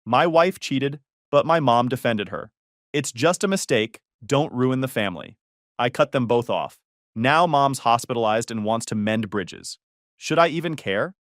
My wife cheated, but my mom defended her. It's just a mistake. Don't ruin the family. I cut them both off. Now mom's hospitalized and wants to mend bridges. Should I even care?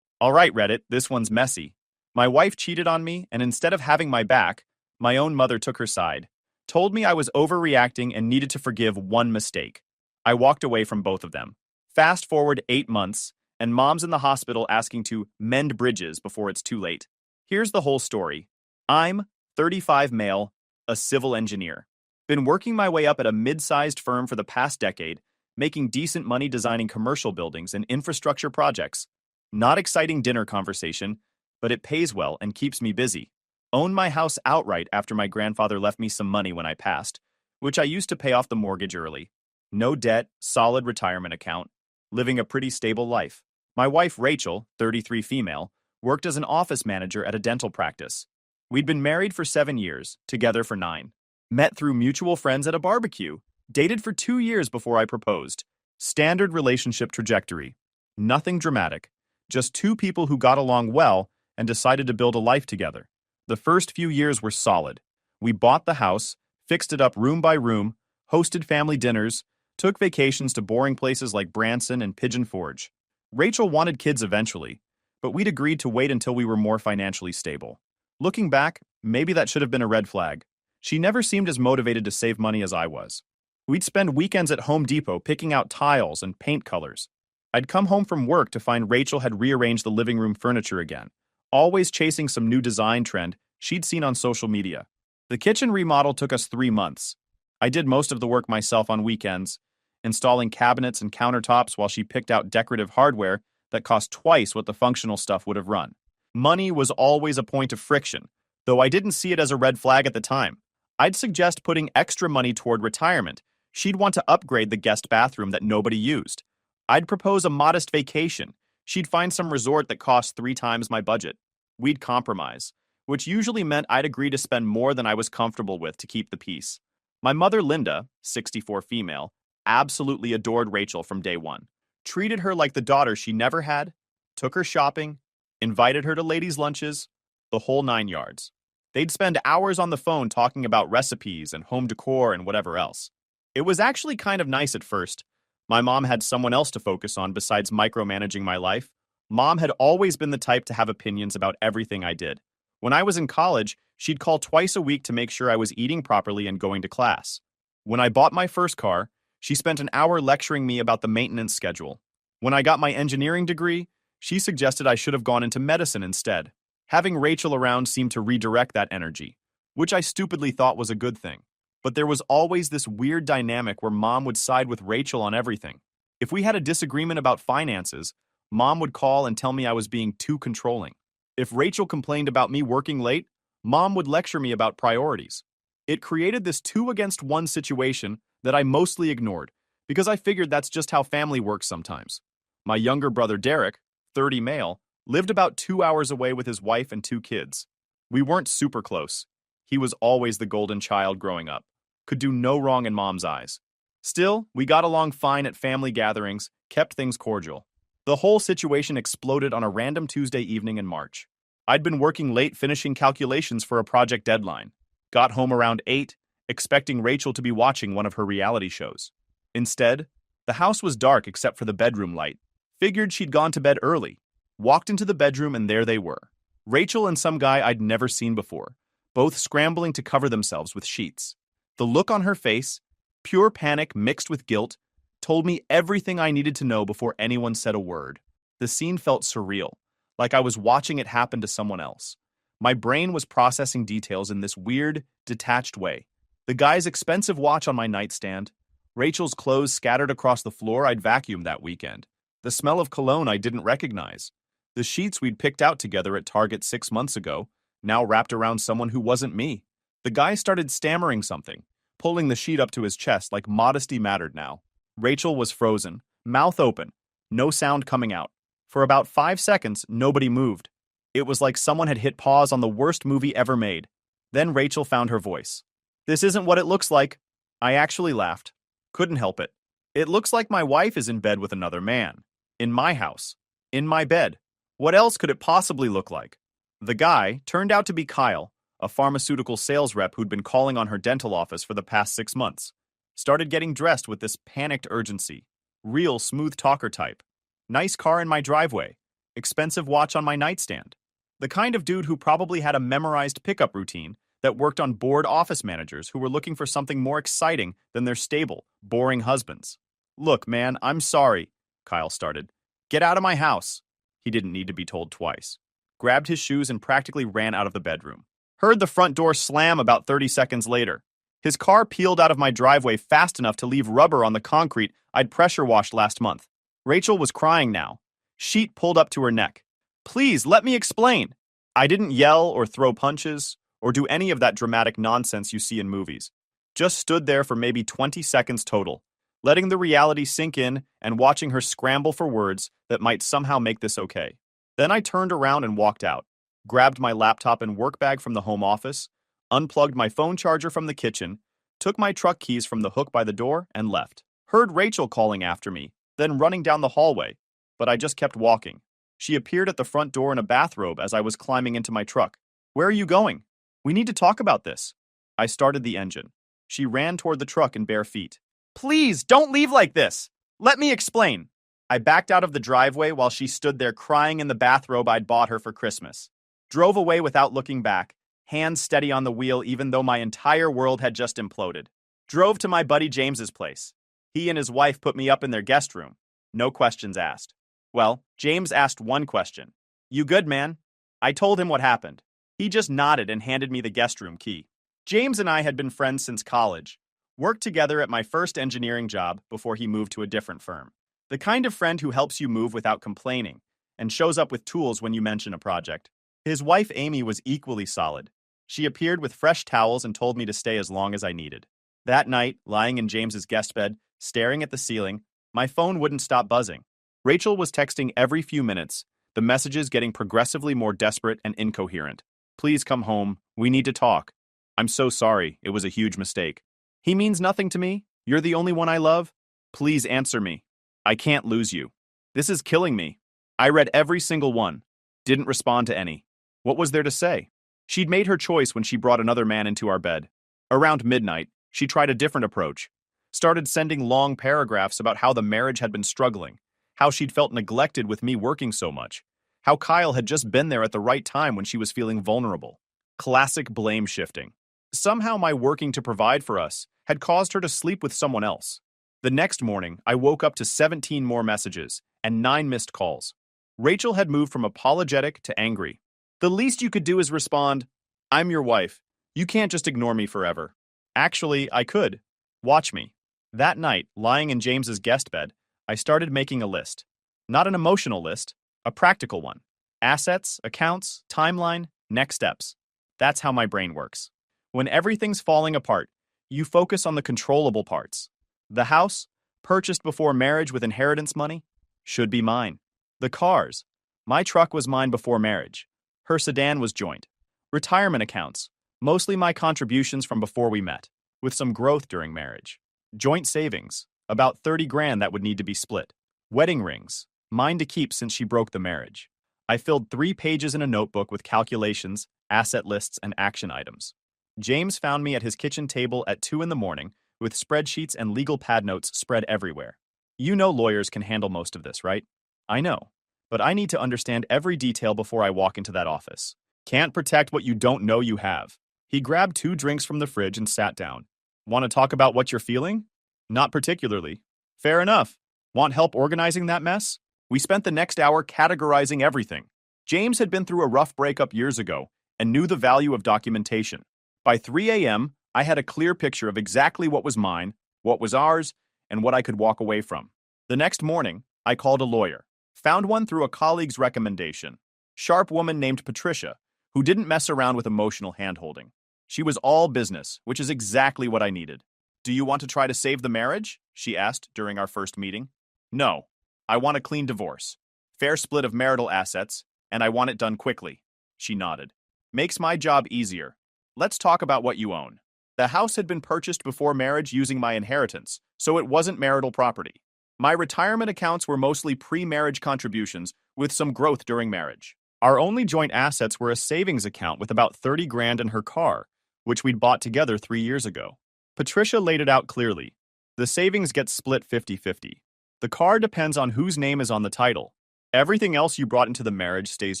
All right, Reddit, this one's messy. My wife cheated on me, and instead of having my back, my own mother took her side, told me I was overreacting and needed to forgive one mistake. I walked away from both of them. Fast forward 8 months, and mom's in the hospital asking to mend bridges before it's too late. Here's the whole story. I'm 35 male, a civil engineer. Been working my way up at a mid-sized firm for the past decade, making decent money designing commercial buildings and infrastructure projects. Not exciting dinner conversation, but it pays well and keeps me busy. Own my house outright after my grandfather left me some money when I passed, which I used to pay off the mortgage early. No debt, solid retirement account, living a pretty stable life. My wife Rachel, 33 female, worked as an office manager at a dental practice. We'd been married for 7 years, together for 9. Met through mutual friends at a barbecue, dated for 2 years before I proposed. Standard relationship trajectory. Nothing dramatic. Just two people who got along well and decided to build a life together. The first few years were solid. We bought the house, fixed it up room by room, hosted family dinners, took vacations to boring places like Branson and Pigeon Forge. Rachel wanted kids eventually, but we'd agreed to wait until we were more financially stable. Looking back, maybe that should have been a red flag. She never seemed as motivated to save money as I was. We'd spend weekends at Home Depot picking out tiles and paint colors. I'd come home from work to find Rachel had rearranged the living room furniture again, always chasing some new design trend she'd seen on social media. The kitchen remodel took us 3 months. I did most of the work myself on weekends, installing cabinets and countertops while she picked out decorative hardware that cost twice what the functional stuff would have run. Money was always a point of friction, though I didn't see it as a red flag at the time. I'd suggest putting extra money toward retirement. She'd want to upgrade the guest bathroom that nobody used. I'd propose a modest vacation. She'd find some resort that cost 3 times my budget. We'd compromise, which usually meant I'd agree to spend more than I was comfortable with to keep the peace. My mother, Linda, 64 female, absolutely adored Rachel from day one. Treated her like the daughter she never had, took her shopping, invited her to ladies' lunches, the whole 9 yards. They'd spend hours on the phone talking about recipes and home decor and whatever else. It was actually kind of nice at first. My mom had someone else to focus on besides micromanaging my life. Mom had always been the type to have opinions about everything I did. When I was in college, she'd call twice a week to make sure I was eating properly and going to class. When I bought my first car, she spent an hour lecturing me about the maintenance schedule. When I got my engineering degree, she suggested I should have gone into medicine instead. Having Rachel around seemed to redirect that energy, which I stupidly thought was a good thing. But there was always this weird dynamic where Mom would side with Rachel on everything. If we had a disagreement about finances, Mom would call and tell me I was being too controlling. If Rachel complained about me working late, Mom would lecture me about priorities. It created this 2-against-1 situation that I mostly ignored, because I figured that's just how family works sometimes. My younger brother Derek, 30 male, lived about 2 hours away with his wife and 2 kids. We weren't super close. He was always the golden child growing up. Could do no wrong in Mom's eyes. Still, we got along fine at family gatherings, kept things cordial. The whole situation exploded on a random Tuesday evening in March. I'd been working late finishing calculations for a project deadline. Got home around 8, expecting Rachel to be watching one of her reality shows. Instead, the house was dark except for the bedroom light. Figured she'd gone to bed early. Walked into the bedroom and there they were. Rachel and some guy I'd never seen before, both scrambling to cover themselves with sheets. The look on her face, pure panic mixed with guilt, told me everything I needed to know before anyone said a word. The scene felt surreal, like I was watching it happen to someone else. My brain was processing details in this weird, detached way. The guy's expensive watch on my nightstand, Rachel's clothes scattered across the floor I'd vacuumed that weekend, the smell of cologne I didn't recognize, the sheets we'd picked out together at Target 6 months ago, now wrapped around someone who wasn't me. The guy started stammering something, pulling the sheet up to his chest like modesty mattered now. Rachel was frozen, mouth open, no sound coming out. For about 5 seconds, nobody moved. It was like someone had hit pause on the worst movie ever made. Then Rachel found her voice. "This isn't what it looks like." I actually laughed. Couldn't help it. "It looks like my wife is in bed with another man. In my house. In my bed. What else could it possibly look like?" The guy turned out to be Kyle, a pharmaceutical sales rep who'd been calling on her dental office for the past 6 months. Started getting dressed with this panicked urgency. Real smooth talker type. Nice car in my driveway. Expensive watch on my nightstand. The kind of dude who probably had a memorized pickup routine that worked on bored office managers who were looking for something more exciting than their stable, boring husbands. Look, man, I'm sorry, Kyle started. Get out of my house. He didn't need to be told twice. Grabbed his shoes and practically ran out of the bedroom. Heard the front door slam about 30 seconds later. His car peeled out of my driveway fast enough to leave rubber on the concrete I'd pressure washed last month. Rachel was crying now. Sheet pulled up to her neck. Please, let me explain. I didn't yell or throw punches or do any of that dramatic nonsense you see in movies. Just stood there for maybe 20 seconds total, letting the reality sink in and watching her scramble for words that might somehow make this okay. Then I turned around and walked out, grabbed my laptop and work bag from the home office, unplugged my phone charger from the kitchen, took my truck keys from the hook by the door, and left. Heard Rachel calling after me, then running down the hallway, but I just kept walking. She appeared at the front door in a bathrobe as I was climbing into my truck. Where are you going? We need to talk about this. I started the engine. She ran toward the truck in bare feet. Please, don't leave like this. Let me explain. I backed out of the driveway while she stood there crying in the bathrobe I'd bought her for Christmas. Drove away without looking back, hands steady on the wheel even though my entire world had just imploded. Drove to my buddy James's place. He and his wife put me up in their guest room. No questions asked. Well, James asked one question. You good, man? I told him what happened. He just nodded and handed me the guest room key. James and I had been friends since college, worked together at my first engineering job before he moved to a different firm. The kind of friend who helps you move without complaining and shows up with tools when you mention a project. His wife Amy was equally solid. She appeared with fresh towels and told me to stay as long as I needed. That night, lying in James's guest bed, staring at the ceiling, my phone wouldn't stop buzzing. Rachel was texting every few minutes, the messages getting progressively more desperate and incoherent. Please come home. We need to talk. I'm so sorry. It was a huge mistake. He means nothing to me. You're the only one I love. Please answer me. I can't lose you. This is killing me. I read every single one. Didn't respond to any. What was there to say? She'd made her choice when she brought another man into our bed. Around midnight, she tried a different approach. Started sending long paragraphs about how the marriage had been struggling, how she'd felt neglected with me working so much, how Kyle had just been there at the right time when she was feeling vulnerable. Classic blame shifting. Somehow my working to provide for us had caused her to sleep with someone else. The next morning, I woke up to 17 more messages and 9 missed calls. Rachel had moved from apologetic to angry. The least you could do is respond, I'm your wife. You can't just ignore me forever. Actually, I could. Watch me. That night, lying in James's guest bed, I started making a list. Not an emotional list, a practical one. Assets, accounts, timeline, next steps. That's how my brain works. When everything's falling apart, you focus on the controllable parts. The house, purchased before marriage with inheritance money, should be mine. The cars. My truck was mine before marriage. Her sedan was joint. Retirement accounts. Mostly my contributions from before we met, with some growth during marriage. Joint savings. About 30 grand that would need to be split. Wedding rings. Mine to keep since she broke the marriage. I filled 3 pages in a notebook with calculations, asset lists, and action items. James found me at his kitchen table at 2 in the morning with spreadsheets and legal pad notes spread everywhere. You know lawyers can handle most of this, right? I know. But I need to understand every detail before I walk into that office. Can't protect what you don't know you have. He grabbed 2 drinks from the fridge and sat down. Want to talk about what you're feeling? Not particularly. Fair enough. Want help organizing that mess? We spent the next hour categorizing everything. James had been through a rough breakup years ago and knew the value of documentation. By 3 a.m., I had a clear picture of exactly what was mine, what was ours, and what I could walk away from. The next morning, I called a lawyer. Found one through a colleague's recommendation. Sharp woman named Patricia, who didn't mess around with emotional handholding. She was all business, which is exactly what I needed. Do you want to try to save the marriage? She asked during our first meeting. No. I want a clean divorce. Fair split of marital assets, and I want it done quickly. She nodded. Makes my job easier. Let's talk about what you own. The house had been purchased before marriage using my inheritance, so it wasn't marital property. My retirement accounts were mostly pre-marriage contributions with some growth during marriage. Our only joint assets were a savings account with about 30 grand in her car, which we'd bought together 3 years ago. Patricia laid it out clearly. The savings gets split 50-50. The car depends on whose name is on the title. Everything else you brought into the marriage stays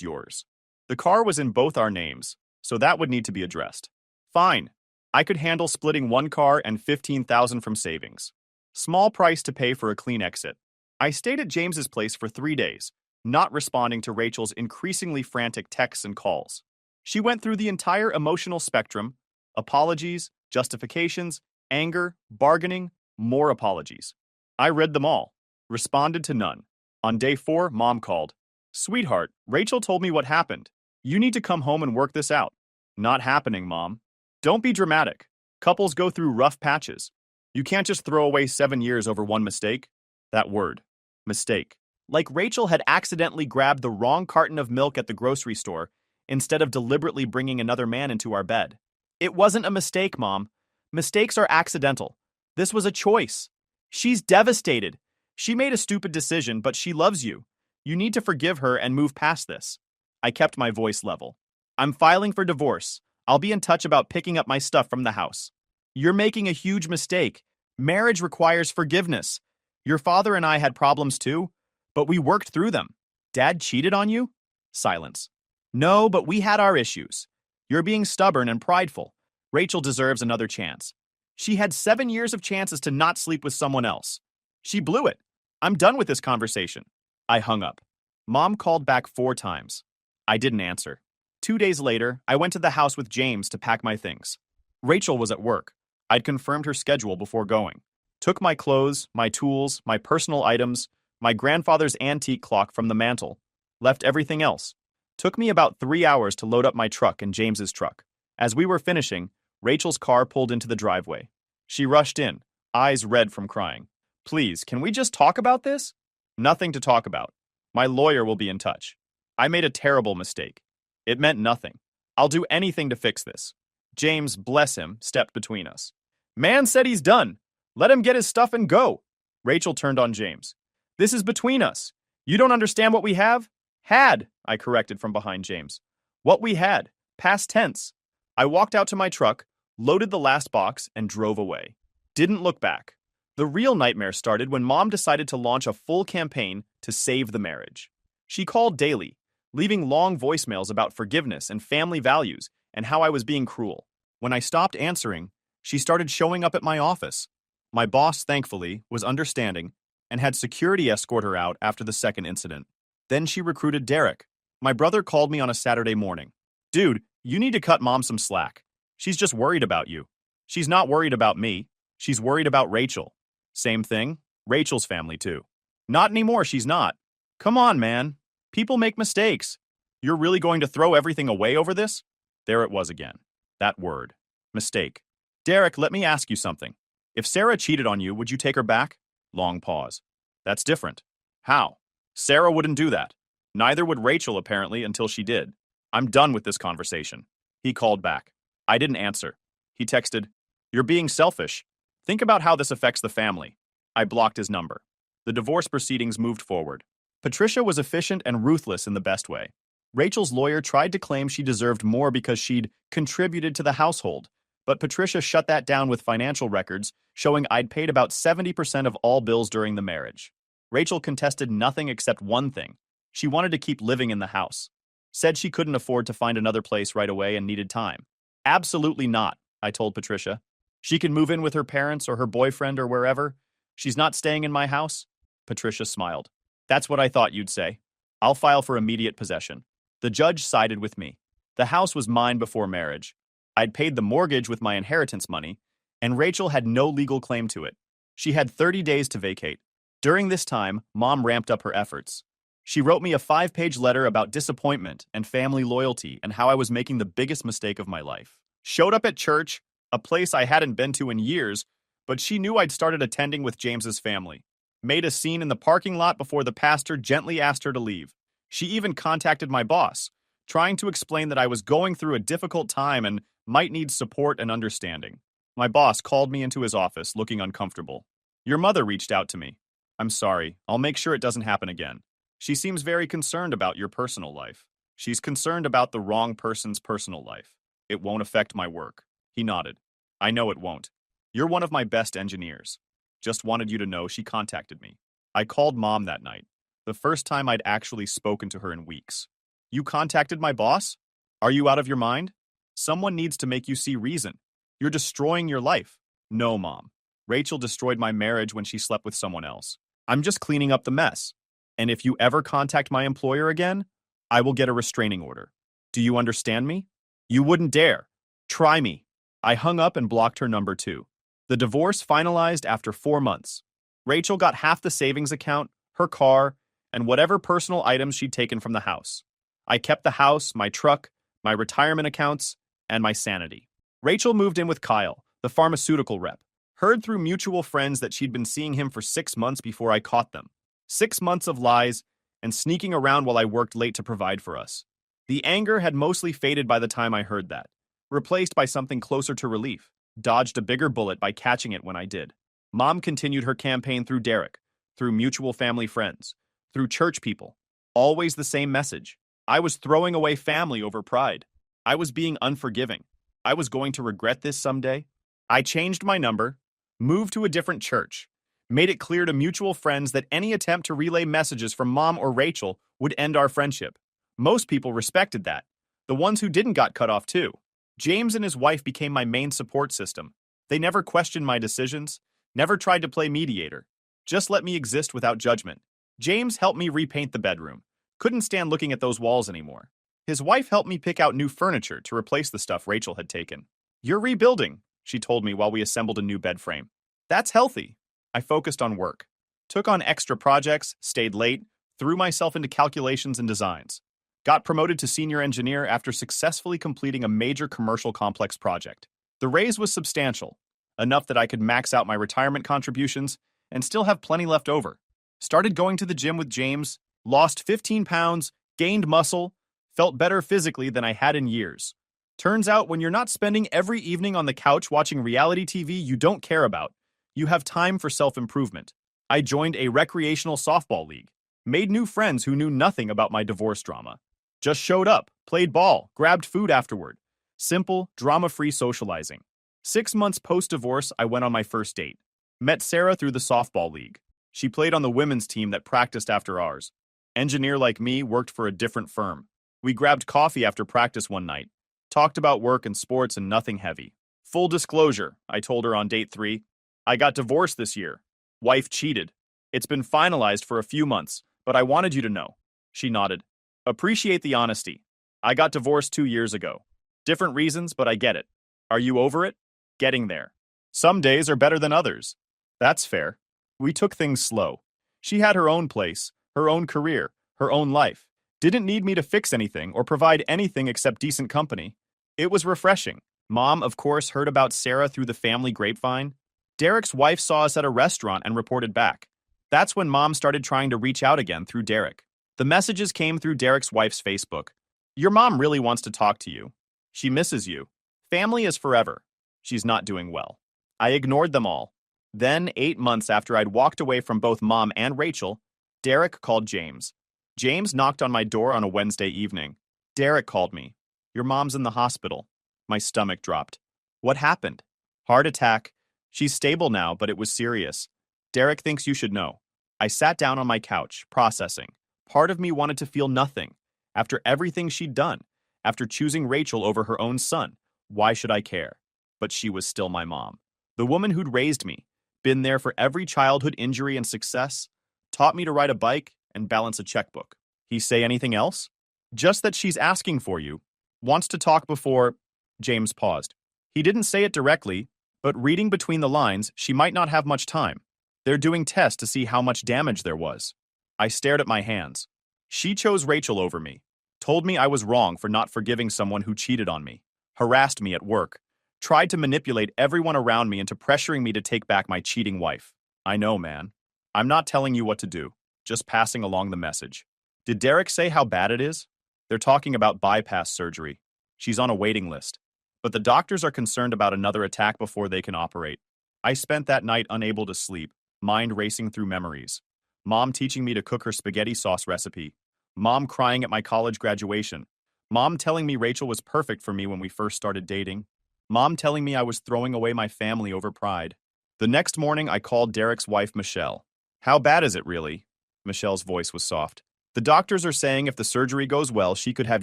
yours. The car was in both our names, so that would need to be addressed. Fine. I could handle splitting one car and 15,000 from savings. Small price to pay for a clean exit. I stayed at James's place for 3 days, not responding to Rachel's increasingly frantic texts and calls. She went through the entire emotional spectrum: apologies, justifications, anger, bargaining, more apologies. I read them all, responded to none. On day 4, Mom called. "Sweetheart, Rachel told me what happened. You need to come home and work this out." "Not happening, Mom." "Don't be dramatic. Couples go through rough patches. You can't just throw away 7 years over one mistake." That word, mistake. Like Rachel had accidentally grabbed the wrong carton of milk at the grocery store instead of deliberately bringing another man into our bed. "It wasn't a mistake, Mom. Mistakes are accidental. This was a choice. She's devastated. She made a stupid decision, but she loves you. You need to forgive her and move past this." I kept my voice level. "I'm filing for divorce. I'll be in touch about picking up my stuff from the house." "You're making a huge mistake. Marriage requires forgiveness. Your father and I had problems too, but we worked through them." "Dad cheated on you?" Silence. "No, but we had our issues. You're being stubborn and prideful. Rachel deserves another chance. She had 7 years of chances to not sleep with someone else. She blew it. I'm done with this conversation." I hung up. Mom called back 4 times. I didn't answer. 2 days later, I went to the house with James to pack my things. Rachel was at work. I'd confirmed her schedule before going. Took my clothes, my tools, my personal items, my grandfather's antique clock from the mantel. Left everything else. Took me about 3 hours to load up my truck and James's truck. As we were finishing, Rachel's car pulled into the driveway. She rushed in, eyes red from crying. "Please, can we just talk about this?" "Nothing to talk about. My lawyer will be in touch. I made a terrible mistake. It meant nothing. I'll do anything to fix this." James, bless him, stepped between us. "Man said he's done. Let him get his stuff and go." Rachel turned on James. "This is between us. You don't understand what we have?" "Had," I corrected from behind James. "What we had. Past tense." I walked out to my truck, loaded the last box, and drove away. Didn't look back. The real nightmare started when Mom decided to launch a full campaign to save the marriage. She called daily, leaving long voicemails about forgiveness and family values and how I was being cruel. When I stopped answering, she started showing up at my office. My boss, thankfully, was understanding and had security escort her out after the second incident. Then she recruited Derek. My brother called me on a Saturday morning. "Dude, you need to cut Mom some slack. She's just worried about you." "She's not worried about me. She's worried about Rachel." "Same thing. Rachel's family, too." "Not anymore, she's not." "Come on, man. People make mistakes. You're really going to throw everything away over this?" There it was again. That word. Mistake. "Derek, let me ask you something. If Sarah cheated on you, would you take her back?" Long pause. "That's different." "How?" "Sarah wouldn't do that. Neither would Rachel, apparently, until she did." "I'm done with this conversation." He called back. I didn't answer. He texted, "You're being selfish. Think about how this affects the family." I blocked his number. The divorce proceedings moved forward. Patricia was efficient and ruthless in the best way. Rachel's lawyer tried to claim she deserved more because she'd contributed to the household, but Patricia shut that down with financial records showing I'd paid about 70% of all bills during the marriage. Rachel contested nothing except one thing. She wanted to keep living in the house. Said she couldn't afford to find another place right away and needed time. "Absolutely not," I told Patricia. "She can move in with her parents or her boyfriend or wherever. She's not staying in my house." Patricia smiled. "That's what I thought you'd say. I'll file for immediate possession." The judge sided with me. The house was mine before marriage. I'd paid the mortgage with my inheritance money, and Rachel had no legal claim to it. She had 30 days to vacate. During this time, Mom ramped up her efforts. She wrote me a 5-page letter about disappointment and family loyalty and how I was making the biggest mistake of my life. Showed up at church, a place I hadn't been to in years, but she knew I'd started attending with James's family. Made a scene in the parking lot before the pastor gently asked her to leave. She even contacted my boss, trying to explain that I was going through a difficult time and might need support and understanding. My boss called me into his office, looking uncomfortable. "Your mother reached out to me. I'm sorry. I'll make sure it doesn't happen again. She seems very concerned about your personal life." She's concerned about the wrong person's personal life. It won't affect my work. He nodded. I know it won't. You're one of my best engineers. Just wanted you to know she contacted me. I called Mom that night. The first time I'd actually spoken to her in weeks. You contacted my boss? Are you out of your mind? Someone needs to make you see reason. You're destroying your life. No, Mom. Rachel destroyed my marriage when she slept with someone else. I'm just cleaning up the mess. And if you ever contact my employer again, I will get a restraining order. Do you understand me? You wouldn't dare. Try me. I hung up and blocked her number too. The divorce finalized after 4 months. Rachel got half the savings account, her car, and whatever personal items she'd taken from the house. I kept the house, my truck, my retirement accounts, and my sanity. Rachel moved in with Kyle, the pharmaceutical rep. Heard through mutual friends that she'd been seeing him for 6 months before I caught them. 6 months of lies and sneaking around while I worked late to provide for us. The anger had mostly faded by the time I heard that, replaced by something closer to relief. Dodged a bigger bullet by catching it when I did. Mom continued her campaign through Derek, through mutual family friends, through church people. Always the same message. I was throwing away family over pride. I was being unforgiving. I was going to regret this someday. I changed my number, moved to a different church, made it clear to mutual friends that any attempt to relay messages from Mom or Rachel would end our friendship. Most people respected that. The ones who didn't got cut off too. James and his wife became my main support system. They never questioned my decisions, never tried to play mediator. Just let me exist without judgment. James helped me repaint the bedroom. Couldn't stand looking at those walls anymore. His wife helped me pick out new furniture to replace the stuff Rachel had taken. You're rebuilding, she told me while we assembled a new bed frame. That's healthy. I focused on work. Took on extra projects, stayed late, threw myself into calculations and designs. Got promoted to senior engineer after successfully completing a major commercial complex project. The raise was substantial, enough that I could max out my retirement contributions and still have plenty left over. Started going to the gym with James, lost 15 pounds, gained muscle, felt better physically than I had in years. Turns out when you're not spending every evening on the couch watching reality TV you don't care about, you have time for self-improvement. I joined a recreational softball league, made new friends who knew nothing about my divorce drama. Just showed up, played ball, grabbed food afterward. Simple, drama-free socializing. 6 months post-divorce, I went on my first date. Met Sarah through the softball league. She played on the women's team that practiced after ours. Engineer like me worked for a different firm. We grabbed coffee after practice one night. Talked about work and sports and nothing heavy. Full disclosure, I told her on date 3. I got divorced this year. Wife cheated. It's been finalized for a few months, but I wanted you to know. She nodded. Appreciate the honesty. I got divorced 2 years ago. Different reasons, but I get it. Are you over it? Getting there. Some days are better than others. That's fair. We took things slow. She had her own place, her own career, her own life. Didn't need me to fix anything or provide anything except decent company. It was refreshing. Mom, of course, heard about Sarah through the family grapevine. Derek's wife saw us at a restaurant and reported back. That's when Mom started trying to reach out again through Derek. The messages came through Derek's wife's Facebook. Your mom really wants to talk to you. She misses you. Family is forever. She's not doing well. I ignored them all. Then, 8 months after I'd walked away from both Mom and Rachel, Derek called James. James knocked on my door on a Wednesday evening. Derek called me. Your mom's in the hospital. My stomach dropped. What happened? Heart attack. She's stable now, but it was serious. Derek thinks you should know. I sat down on my couch, processing. Part of me wanted to feel nothing. After everything she'd done, after choosing Rachel over her own son, why should I care? But she was still my mom. The woman who'd raised me, been there for every childhood injury and success, taught me to ride a bike and balance a checkbook. He say anything else? Just that she's asking for you. Wants to talk before... James paused. He didn't say it directly, but reading between the lines, she might not have much time. They're doing tests to see how much damage there was. I stared at my hands. She chose Rachel over me. Told me I was wrong for not forgiving someone who cheated on me. Harassed me at work. Tried to manipulate everyone around me into pressuring me to take back my cheating wife. I know, man. I'm not telling you what to do. Just passing along the message. Did Derek say how bad it is? They're talking about bypass surgery. She's on a waiting list. But the doctors are concerned about another attack before they can operate. I spent that night unable to sleep, mind racing through memories. Mom teaching me to cook her spaghetti sauce recipe. Mom crying at my college graduation. Mom telling me Rachel was perfect for me when we first started dating. Mom telling me I was throwing away my family over pride. The next morning, I called Derek's wife, Michelle. How bad is it, really? Michelle's voice was soft. The doctors are saying if the surgery goes well, she could have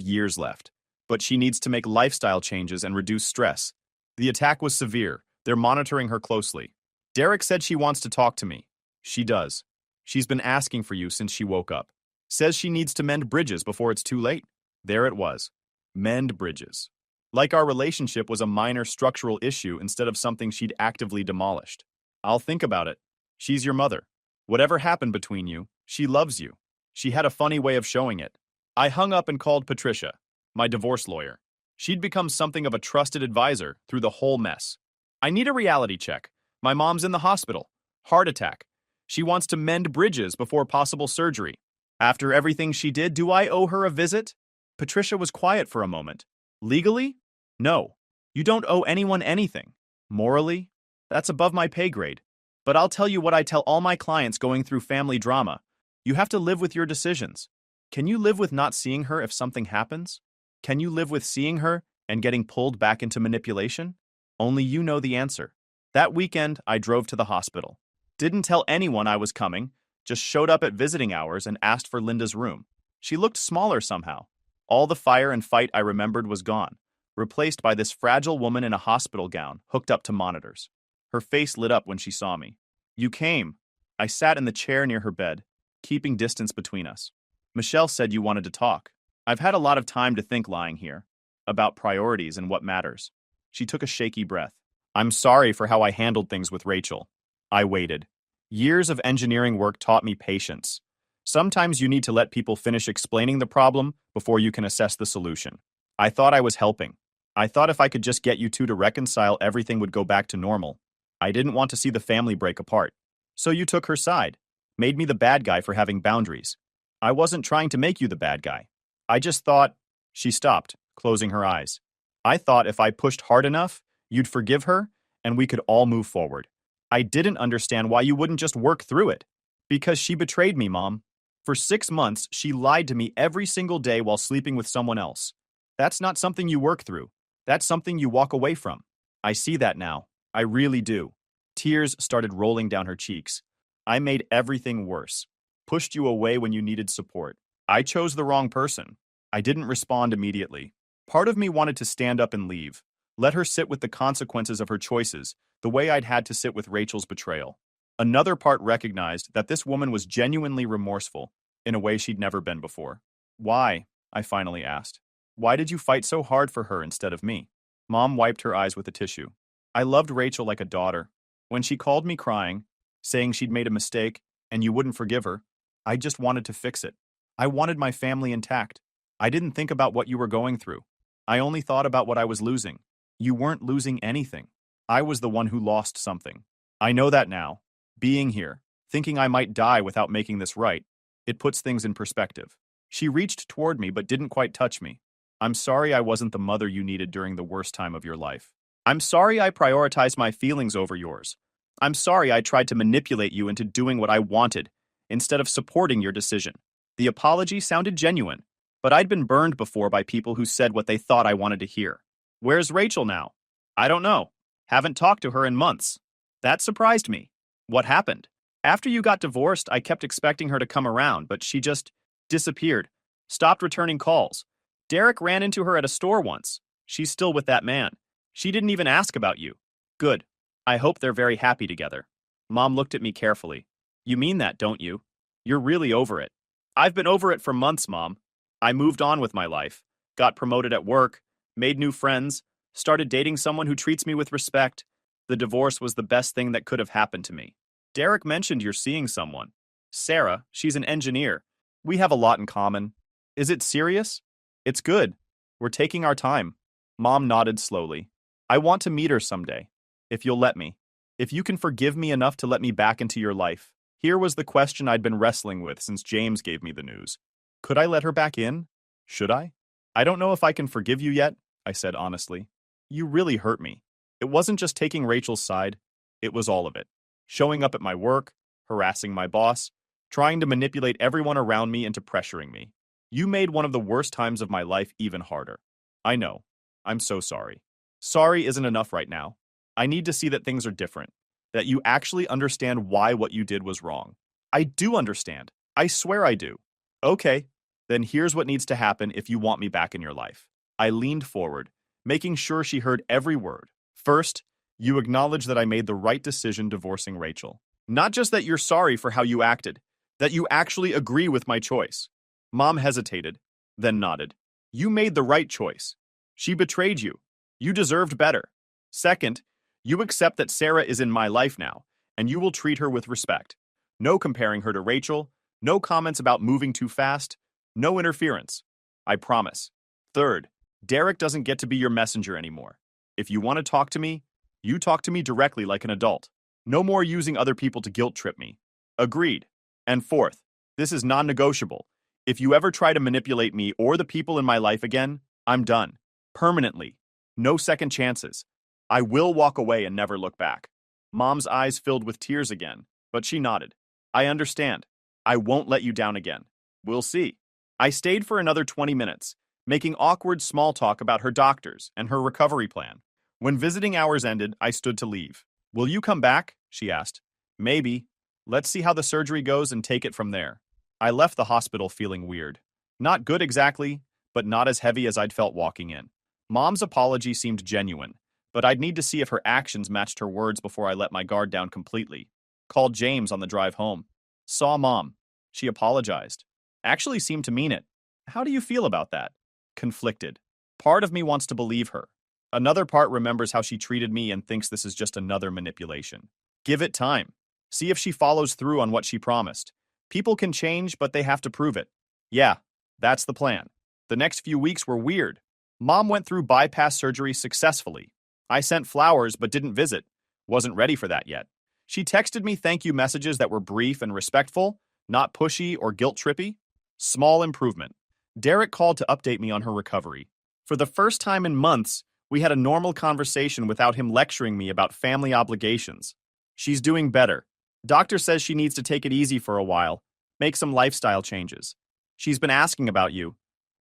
years left. But she needs to make lifestyle changes and reduce stress. The attack was severe. They're monitoring her closely. Derek said she wants to talk to me. She does. She's been asking for you since she woke up. Says she needs to mend bridges before it's too late. There it was. Mend bridges. Like our relationship was a minor structural issue instead of something she'd actively demolished. I'll think about it. She's your mother. Whatever happened between you, she loves you. She had a funny way of showing it. I hung up and called Patricia, my divorce lawyer. She'd become something of a trusted advisor through the whole mess. I need a reality check. My mom's in the hospital. Heart attack. She wants to mend bridges before possible surgery. After everything she did, do I owe her a visit? Patricia was quiet for a moment. Legally? No. You don't owe anyone anything. Morally? That's above my pay grade. But I'll tell you what I tell all my clients going through family drama. You have to live with your decisions. Can you live with not seeing her if something happens? Can you live with seeing her and getting pulled back into manipulation? Only you know the answer. That weekend, I drove to the hospital. Didn't tell anyone I was coming, just showed up at visiting hours and asked for Linda's room. She looked smaller somehow. All the fire and fight I remembered was gone, replaced by this fragile woman in a hospital gown hooked up to monitors. Her face lit up when she saw me. You came. I sat in the chair near her bed, keeping distance between us. Michelle said you wanted to talk. I've had a lot of time to think lying here, about priorities and what matters. She took a shaky breath. I'm sorry for how I handled things with Rachel. I waited. Years of engineering work taught me patience. Sometimes you need to let people finish explaining the problem before you can assess the solution. I thought I was helping. I thought if I could just get you two to reconcile, everything would go back to normal. I didn't want to see the family break apart. So you took her side, made me the bad guy for having boundaries. I wasn't trying to make you the bad guy. I just thought... She stopped, closing her eyes. I thought if I pushed hard enough, you'd forgive her, and we could all move forward. I didn't understand why you wouldn't just work through it. Because she betrayed me, Mom. For 6 months, she lied to me every single day while sleeping with someone else. That's not something you work through. That's something you walk away from. I see that now. I really do. Tears started rolling down her cheeks. I made everything worse. Pushed you away when you needed support. I chose the wrong person. I didn't respond immediately. Part of me wanted to stand up and leave. Let her sit with the consequences of her choices, the way I'd had to sit with Rachel's betrayal. Another part recognized that this woman was genuinely remorseful, in a way she'd never been before. Why? I finally asked. Why did you fight so hard for her instead of me? Mom wiped her eyes with a tissue. I loved Rachel like a daughter. When she called me crying, saying she'd made a mistake and you wouldn't forgive her, I just wanted to fix it. I wanted my family intact. I didn't think about what you were going through. I only thought about what I was losing. You weren't losing anything. I was the one who lost something. I know that now. Being here, thinking I might die without making this right, it puts things in perspective. She reached toward me but didn't quite touch me. I'm sorry I wasn't the mother you needed during the worst time of your life. I'm sorry I prioritized my feelings over yours. I'm sorry I tried to manipulate you into doing what I wanted instead of supporting your decision. The apology sounded genuine, but I'd been burned before by people who said what they thought I wanted to hear. Where's Rachel now? I don't know. Haven't talked to her in months. That surprised me. What happened? After you got divorced, I kept expecting her to come around, but she just disappeared, stopped returning calls. Derek ran into her at a store once. She's still with that man. She didn't even ask about you. Good. I hope they're very happy together. Mom looked at me carefully. You mean that, don't you? You're really over it. I've been over it for months, Mom. I moved on with my life, got promoted at work, made new friends, started dating someone who treats me with respect. The divorce was the best thing that could have happened to me. Derek mentioned you're seeing someone. Sarah, she's an engineer. We have a lot in common. Is it serious? It's good. We're taking our time. Mom nodded slowly. I want to meet her someday. If you'll let me. If you can forgive me enough to let me back into your life. Here was the question I'd been wrestling with since James gave me the news. Could I let her back in? Should I? I don't know if I can forgive you yet, I said honestly. You really hurt me. It wasn't just taking Rachel's side. It was all of it. Showing up at my work, harassing my boss, trying to manipulate everyone around me into pressuring me. You made one of the worst times of my life even harder. I know. I'm so sorry. Sorry isn't enough right now. I need to see that things are different, that you actually understand why what you did was wrong. I do understand. I swear I do. Okay, then here's what needs to happen if you want me back in your life. I leaned forward, making sure she heard every word. First, you acknowledge that I made the right decision divorcing Rachel. Not just that you're sorry for how you acted, that you actually agree with my choice. Mom hesitated, then nodded. You made the right choice. She betrayed you. You deserved better. Second, you accept that Sarah is in my life now, and you will treat her with respect. No comparing her to Rachel, no comments about moving too fast, no interference. I promise. Third, Derek doesn't get to be your messenger anymore. If you want to talk to me, you talk to me directly like an adult. No more using other people to guilt trip me. Agreed. And fourth, this is non-negotiable. If you ever try to manipulate me or the people in my life again, I'm done. Permanently. No second chances. I will walk away and never look back. Mom's eyes filled with tears again, but she nodded. I understand. I won't let you down again. We'll see. I stayed for another 20 minutes, making awkward small talk about her doctors and her recovery plan. When visiting hours ended, I stood to leave. Will you come back? She asked. Maybe. Let's see how the surgery goes and take it from there. I left the hospital feeling weird. Not good exactly, but not as heavy as I'd felt walking in. Mom's apology seemed genuine, but I'd need to see if her actions matched her words before I let my guard down completely. Called James on the drive home. Saw Mom. She apologized. Actually seemed to mean it. How do you feel about that? Conflicted. Part of me wants to believe her. Another part remembers how she treated me and thinks this is just another manipulation. Give it time. See if she follows through on what she promised. People can change, but they have to prove it. Yeah, that's the plan. The next few weeks were weird. Mom went through bypass surgery successfully. I sent flowers but didn't visit. Wasn't ready for that yet. She texted me thank you messages that were brief and respectful, not pushy or guilt-trippy. Small improvement. Derek called to update me on her recovery. For the first time in months, we had a normal conversation without him lecturing me about family obligations. She's doing better. Doctor says she needs to take it easy for a while, make some lifestyle changes. She's been asking about you.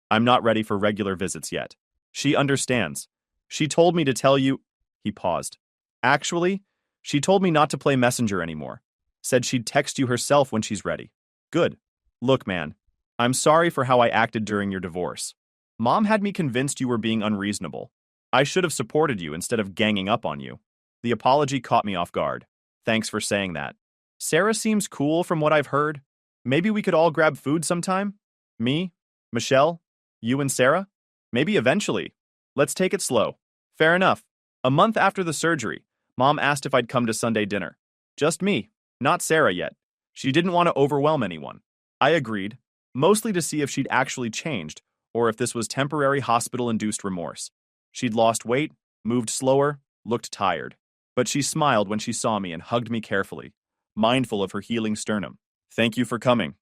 I'm not ready for regular visits yet. She understands. She told me to tell you. He paused. Actually, she told me not to play messenger anymore. Said she'd text you herself when she's ready. Good. Look, man, I'm sorry for how I acted during your divorce. Mom had me convinced you were being unreasonable. I should have supported you instead of ganging up on you. The apology caught me off guard. Thanks for saying that. Sarah seems cool from what I've heard. Maybe we could all grab food sometime? Me, Michelle, you and Sarah? Maybe eventually. Let's take it slow. Fair enough. A month after the surgery, Mom asked if I'd come to Sunday dinner. Just me, not Sarah yet. She didn't want to overwhelm anyone. I agreed, mostly to see if she'd actually changed or if this was temporary hospital-induced remorse. She'd lost weight, moved slower, looked tired. But she smiled when she saw me and hugged me carefully, mindful of her healing sternum. Thank you for coming.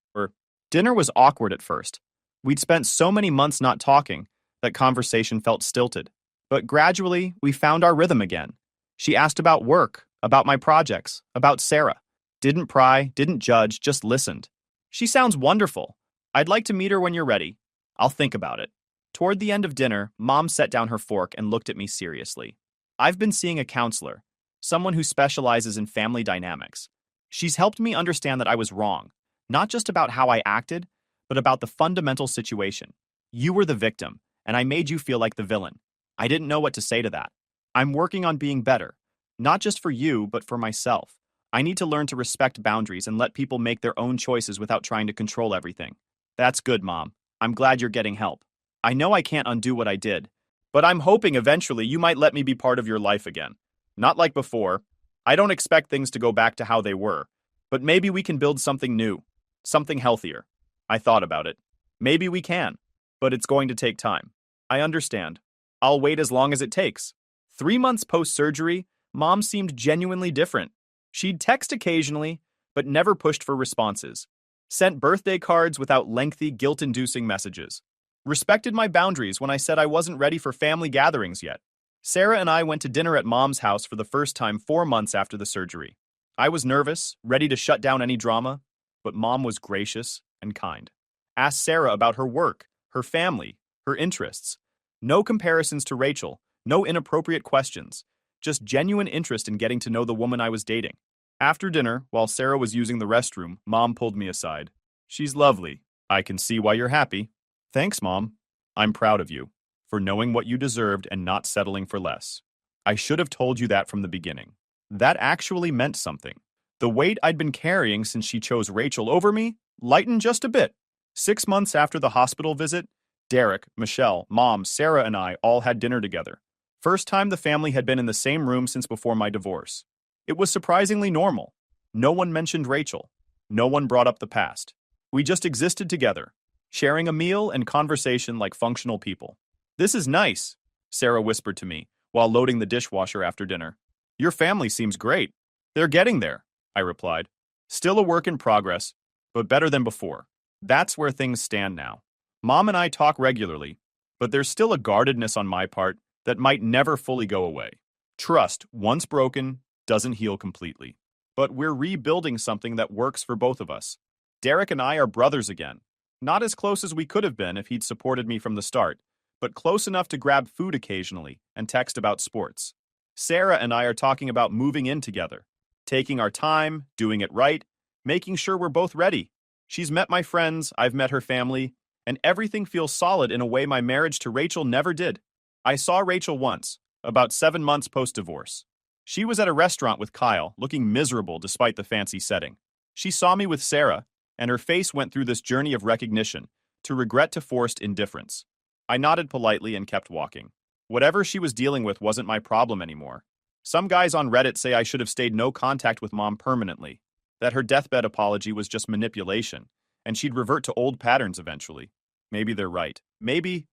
Dinner was awkward at first. We'd spent so many months not talking that conversation felt stilted. But gradually, we found our rhythm again. She asked about work, about my projects, about Sarah. Didn't pry, didn't judge, just listened. She sounds wonderful. I'd like to meet her when you're ready. I'll think about it. Toward the end of dinner, Mom set down her fork and looked at me seriously. I've been seeing a counselor, someone who specializes in family dynamics. She's helped me understand that I was wrong, not just about how I acted, but about the fundamental situation. You were the victim, and I made you feel like the villain. I didn't know what to say to that. I'm working on being better, not just for you, but for myself. I need to learn to respect boundaries and let people make their own choices without trying to control everything. That's good, Mom. I'm glad you're getting help. I know I can't undo what I did, but I'm hoping eventually you might let me be part of your life again. Not like before. I don't expect things to go back to how they were, but maybe we can build something new, something healthier. I thought about it. Maybe we can, but it's going to take time. I understand. I'll wait as long as it takes. 3 months post-surgery, Mom seemed genuinely different. She'd text occasionally, but never pushed for responses. Sent birthday cards without lengthy, guilt-inducing messages. Respected my boundaries when I said I wasn't ready for family gatherings yet. Sarah and I went to dinner at Mom's house for the first time 4 months after the surgery. I was nervous, ready to shut down any drama, but Mom was gracious and kind. Asked Sarah about her work, her family, her interests. No comparisons to Rachel, no inappropriate questions, just genuine interest in getting to know the woman I was dating. After dinner, while Sarah was using the restroom, Mom pulled me aside. She's lovely. I can see why you're happy. Thanks, Mom. I'm proud of you for knowing what you deserved and not settling for less. I should have told you that from the beginning. That actually meant something. The weight I'd been carrying since she chose Rachel over me lightened just a bit. 6 months after the hospital visit, Derek, Michelle, Mom, Sarah, and I all had dinner together. First time the family had been in the same room since before my divorce. It was surprisingly normal. No one mentioned Rachel. No one brought up the past. We just existed together, sharing a meal and conversation like functional people. This is nice, Sarah whispered to me while loading the dishwasher after dinner. Your family seems great. They're getting there, I replied. Still a work in progress, but better than before. That's where things stand now. Mom and I talk regularly, but there's still a guardedness on my part that might never fully go away. Trust, once broken, doesn't heal completely. But we're rebuilding something that works for both of us. Derek and I are brothers again. Not as close as we could have been if he'd supported me from the start, but close enough to grab food occasionally and text about sports. Sarah and I are talking about moving in together, taking our time, doing it right, making sure we're both ready. She's met my friends, I've met her family, and everything feels solid in a way my marriage to Rachel never did. I saw Rachel once, about 7 months post-divorce. She was at a restaurant with Kyle, looking miserable despite the fancy setting. She saw me with Sarah, and her face went through this journey of recognition, to regret to forced indifference. I nodded politely and kept walking. Whatever she was dealing with wasn't my problem anymore. Some guys on Reddit say I should have stayed no contact with Mom permanently, that her deathbed apology was just manipulation, and she'd revert to old patterns eventually. Maybe they're right. Maybe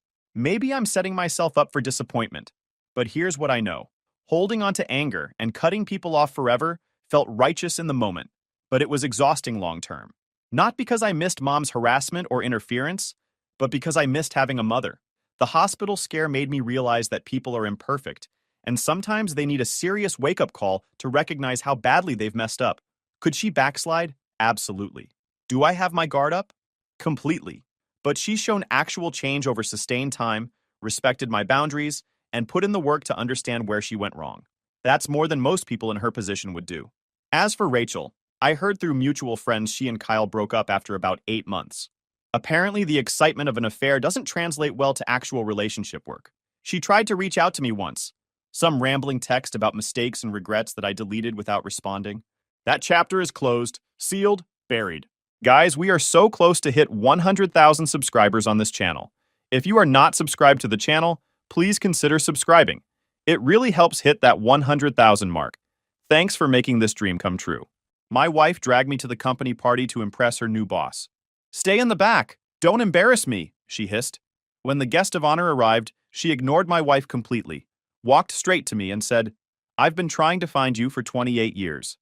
I'm setting myself up for disappointment. But here's what I know. Holding on to anger and cutting people off forever felt righteous in the moment, but it was exhausting long term. Not because I missed Mom's harassment or interference, but because I missed having a mother. The hospital scare made me realize that people are imperfect, and sometimes they need a serious wake-up call to recognize how badly they've messed up. Could she backslide? Absolutely. Do I have my guard up? Completely. But she's shown actual change over sustained time, respected my boundaries, and put in the work to understand where she went wrong. That's more than most people in her position would do. As for Rachel, I heard through mutual friends she and Kyle broke up after about 8 months. Apparently, the excitement of an affair doesn't translate well to actual relationship work. She tried to reach out to me once. Some rambling text about mistakes and regrets that I deleted without responding. That chapter is closed, sealed, buried. Guys, we are so close to hit 100,000 subscribers on this channel. If you are not subscribed to the channel, please consider subscribing. It really helps hit that 100,000 mark. Thanks for making this dream come true. My wife dragged me to the company party to impress her new boss. Stay in the back. Don't embarrass me, she hissed. When the guest of honor arrived, she ignored my wife completely, walked straight to me and said, I've been trying to find you for 28 years.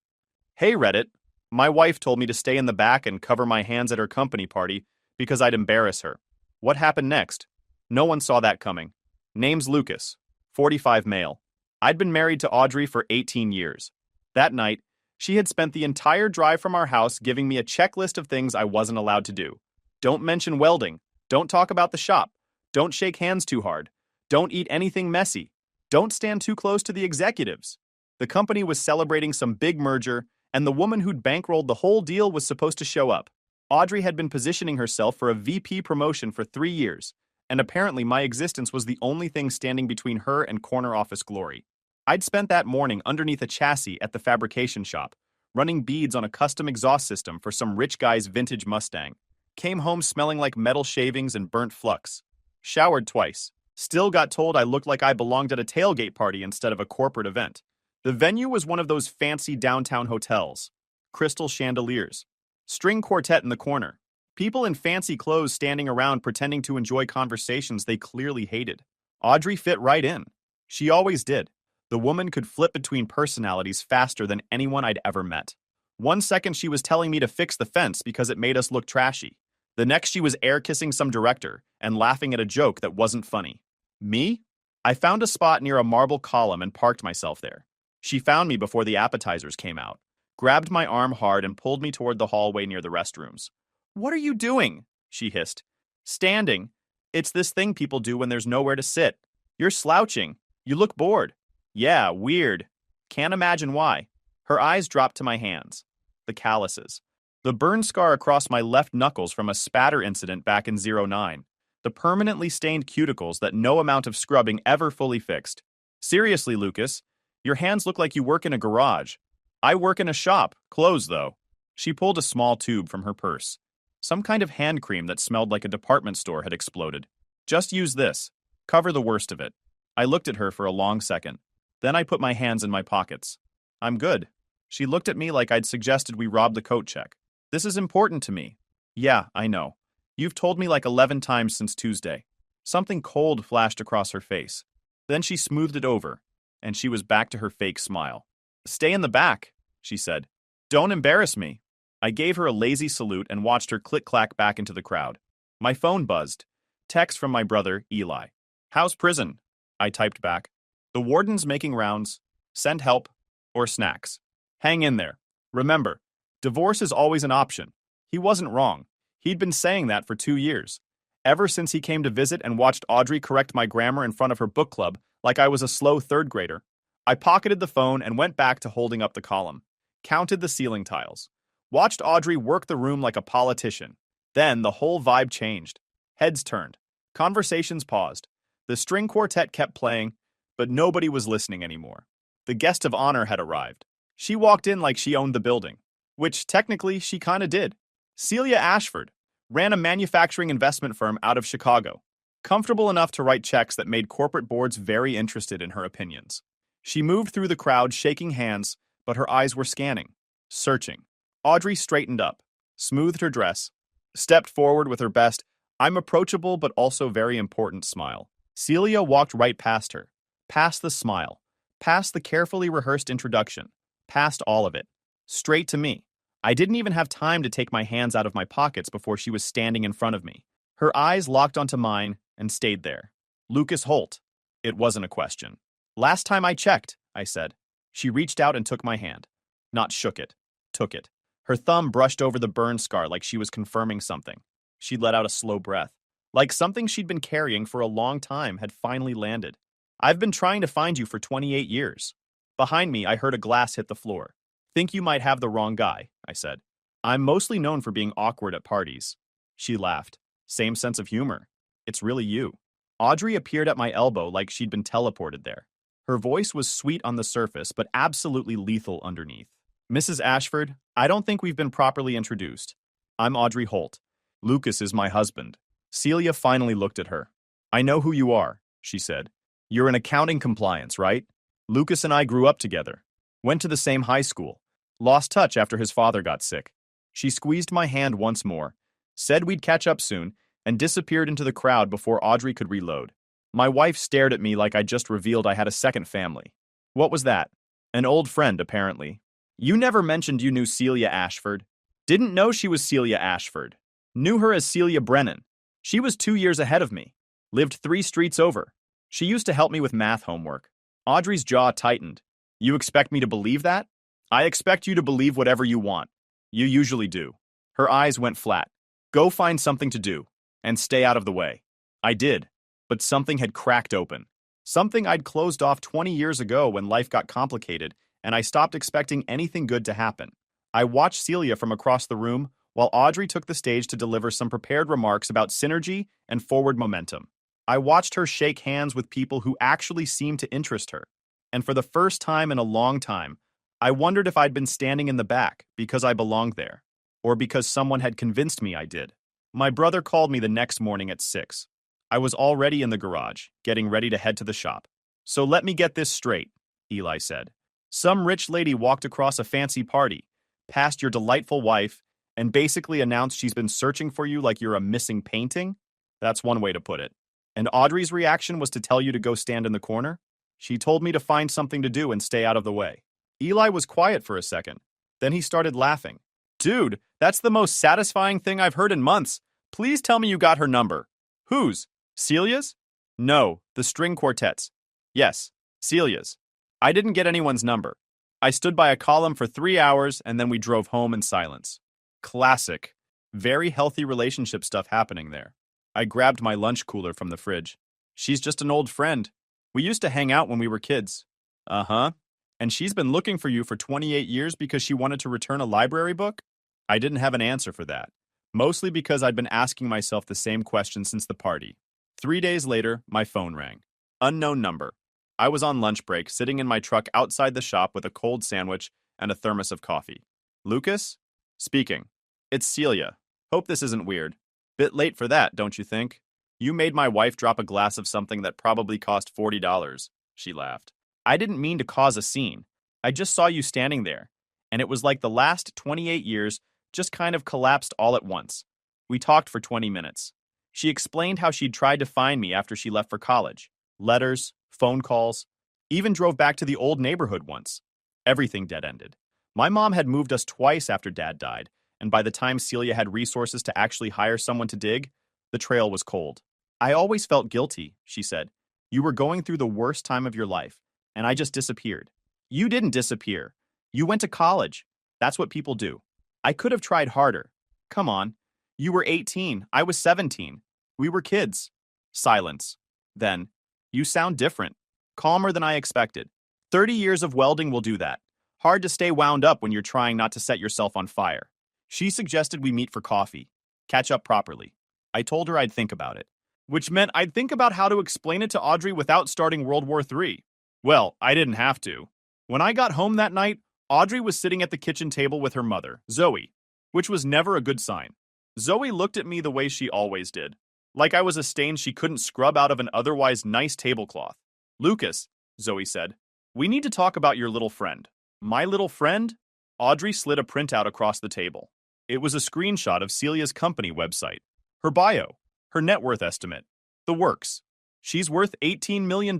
Hey, Reddit. My wife told me to stay in the back and cover my hands at her company party because I'd embarrass her. What happened next? No one saw that coming. Name's Lucas, 45 male. I'd been married to Audrey for 18 years. That night, she had spent the entire drive from our house giving me a checklist of things I wasn't allowed to do. Don't mention welding. Don't talk about the shop. Don't shake hands too hard. Don't eat anything messy. Don't stand too close to the executives. The company was celebrating some big merger, and the woman who'd bankrolled the whole deal was supposed to show up. Audrey had been positioning herself for a VP promotion for 3 years, and apparently my existence was the only thing standing between her and corner office glory. I'd spent that morning underneath a chassis at the fabrication shop, running beads on a custom exhaust system for some rich guy's vintage Mustang. Came home smelling like metal shavings and burnt flux. Showered twice. Still got told I looked like I belonged at a tailgate party instead of a corporate event. The venue was one of those fancy downtown hotels. Crystal chandeliers. String quartet in the corner. People in fancy clothes standing around pretending to enjoy conversations they clearly hated. Audrey fit right in. She always did. The woman could flip between personalities faster than anyone I'd ever met. 1 second she was telling me to fix the fence because it made us look trashy. The next she was air-kissing some director and laughing at a joke that wasn't funny. Me? I found a spot near a marble column and parked myself there. She found me before the appetizers came out, grabbed my arm hard and pulled me toward the hallway near the restrooms. What are you doing? she hissed. Standing. It's this thing people do when there's nowhere to sit. You're slouching. You look bored. Yeah, weird. Can't imagine why. Her eyes dropped to my hands. The calluses. The burn scar across my left knuckles from a spatter incident back in '09. The permanently stained cuticles that no amount of scrubbing ever fully fixed. Seriously, Lucas, your hands look like you work in a garage. I work in a shop, closed though. She pulled a small tube from her purse. Some kind of hand cream that smelled like a department store had exploded. Just use this. Cover the worst of it. I looked at her for a long second. Then I put my hands in my pockets. I'm good. She looked at me like I'd suggested we rob the coat check. This is important to me. Yeah, I know. You've told me like 11 times since Tuesday. Something cold flashed across her face. Then she smoothed it over, and she was back to her fake smile. Stay in the back, she said. Don't embarrass me. I gave her a lazy salute and watched her click-clack back into the crowd. My phone buzzed. Text from my brother, Eli. How's prison? I typed back. The warden's making rounds. Send help or snacks. Hang in there. Remember, divorce is always an option. He wasn't wrong. He'd been saying that for 2 years. Ever since he came to visit and watched Audrey correct my grammar in front of her book club like I was a slow third grader. I pocketed the phone and went back to holding up the column. Counted the ceiling tiles. Watched Audrey work the room like a politician. Then the whole vibe changed. Heads turned. Conversations paused. The string quartet kept playing, but nobody was listening anymore. The guest of honor had arrived. She walked in like she owned the building, which technically she kinda did. Celia Ashford ran a manufacturing investment firm out of Chicago, comfortable enough to write checks that made corporate boards very interested in her opinions. She moved through the crowd shaking hands, but her eyes were scanning, searching. Audrey straightened up, smoothed her dress, stepped forward with her best, I'm approachable but also very important smile. Celia walked right past her, past the smile, past the carefully rehearsed introduction, past all of it, straight to me. I didn't even have time to take my hands out of my pockets before she was standing in front of me. Her eyes locked onto mine and stayed there. Lucas Holt. It wasn't a question. Last time I checked, I said. She reached out and took my hand. Not shook it. Took it. Her thumb brushed over the burn scar like she was confirming something. She let out a slow breath. Like something she'd been carrying for a long time had finally landed. I've been trying to find you for 28 years. Behind me, I heard a glass hit the floor. Think you might have the wrong guy, I said. I'm mostly known for being awkward at parties. She laughed. Same sense of humor. It's really you. Audrey appeared at my elbow like she'd been teleported there. Her voice was sweet on the surface, but absolutely lethal underneath. Mrs. Ashford, I don't think we've been properly introduced. I'm Audrey Holt. Lucas is my husband. Celia finally looked at her. I know who you are, she said. You're in accounting compliance, right? Lucas and I grew up together. Went to the same high school. Lost touch after his father got sick. She squeezed my hand once more, said we'd catch up soon, and disappeared into the crowd before Audrey could reload. My wife stared at me like I just revealed I had a second family. What was that? An old friend, apparently. You never mentioned you knew Celia Ashford. Didn't know she was Celia Ashford. Knew her as Celia Brennan. She was 2 years ahead of me. Lived 3 streets over. She used to help me with math homework. Audrey's jaw tightened. You expect me to believe that? I expect you to believe whatever you want. You usually do. Her eyes went flat. Go find something to do, and stay out of the way. I did, but something had cracked open. Something I'd closed off 20 years ago when life got complicated, and I stopped expecting anything good to happen. I watched Celia from across the room, while Audrey took the stage to deliver some prepared remarks about synergy and forward momentum. I watched her shake hands with people who actually seemed to interest her. And for the first time in a long time, I wondered if I'd been standing in the back because I belonged there, or because someone had convinced me I did. My brother called me the next morning at 6. I was already in the garage, getting ready to head to the shop. So let me get this straight, Eli said. Some rich lady walked across a fancy party, past your delightful wife, and basically announced she's been searching for you like you're a missing painting? That's one way to put it. And Audrey's reaction was to tell you to go stand in the corner? She told me to find something to do and stay out of the way. Eli was quiet for a second. Then he started laughing. Dude, that's the most satisfying thing I've heard in months. Please tell me you got her number. Whose? Celia's? No, the string quartet's. Yes, Celia's. I didn't get anyone's number. I stood by a column for 3 hours and then we drove home in silence. Classic. Very healthy relationship stuff happening there. I grabbed my lunch cooler from the fridge. She's just an old friend. We used to hang out when we were kids. Uh-huh. And she's been looking for you for 28 years because she wanted to return a library book? I didn't have an answer for that. Mostly because I'd been asking myself the same question since the party. 3 days later, my phone rang. Unknown number. I was on lunch break, sitting in my truck outside the shop with a cold sandwich and a thermos of coffee. Lucas? Speaking. It's Celia. Hope this isn't weird. Bit late for that, don't you think? You made my wife drop a glass of something that probably cost $40. She laughed. I didn't mean to cause a scene. I just saw you standing there, and it was like the last 28 years just kind of collapsed all at once. We talked for 20 minutes. She explained how she'd tried to find me after she left for college. Letters, phone calls, even drove back to the old neighborhood once. Everything dead-ended. My mom had moved us twice after Dad died, and by the time Celia had resources to actually hire someone to dig, the trail was cold. I always felt guilty, she said. You were going through the worst time of your life, and I just disappeared. You didn't disappear. You went to college. That's what people do. I could have tried harder. Come on. You were 18. I was 17. We were kids. Silence. Then, you sound different. Calmer than I expected. 30 years of welding will do that. Hard to stay wound up when you're trying not to set yourself on fire. She suggested we meet for coffee. Catch up properly. I told her I'd think about it. Which meant I'd think about how to explain it to Audrey without starting World War III. Well, I didn't have to. When I got home that night, Audrey was sitting at the kitchen table with her mother, Zoe, which was never a good sign. Zoe looked at me the way she always did, like I was a stain she couldn't scrub out of an otherwise nice tablecloth. Lucas, Zoe said, we need to talk about your little friend. My little friend? Audrey slid a printout across the table. It was a screenshot of Celia's company website. Her bio, her net worth estimate, the works. She's worth $18 million,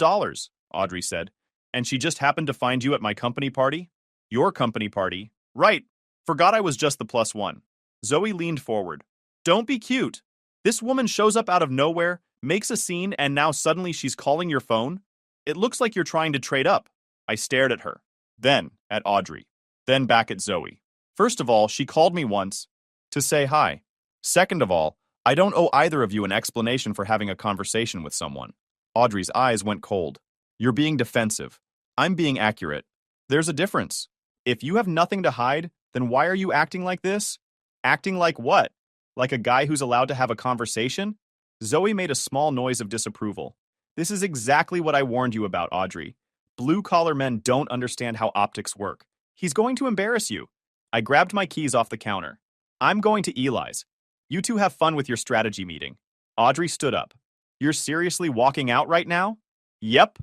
Audrey said. And she just happened to find you at my company party? Your company party? Right. Forgot I was just the plus one. Zoe leaned forward. Don't be cute. This woman shows up out of nowhere, makes a scene, and now suddenly she's calling your phone? It looks like you're trying to trade up. I stared at her. Then at Audrey. Then back at Zoe. First of all, she called me once to say hi. Second of all, I don't owe either of you an explanation for having a conversation with someone. Audrey's eyes went cold. You're being defensive. I'm being accurate. There's a difference. If you have nothing to hide, then why are you acting like this? Acting like what? Like a guy who's allowed to have a conversation? Zoe made a small noise of disapproval. This is exactly what I warned you about, Audrey. Blue-collar men don't understand how optics work. He's going to embarrass you. I grabbed my keys off the counter. I'm going to Eli's. You two have fun with your strategy meeting. Audrey stood up. You're seriously walking out right now? Yep.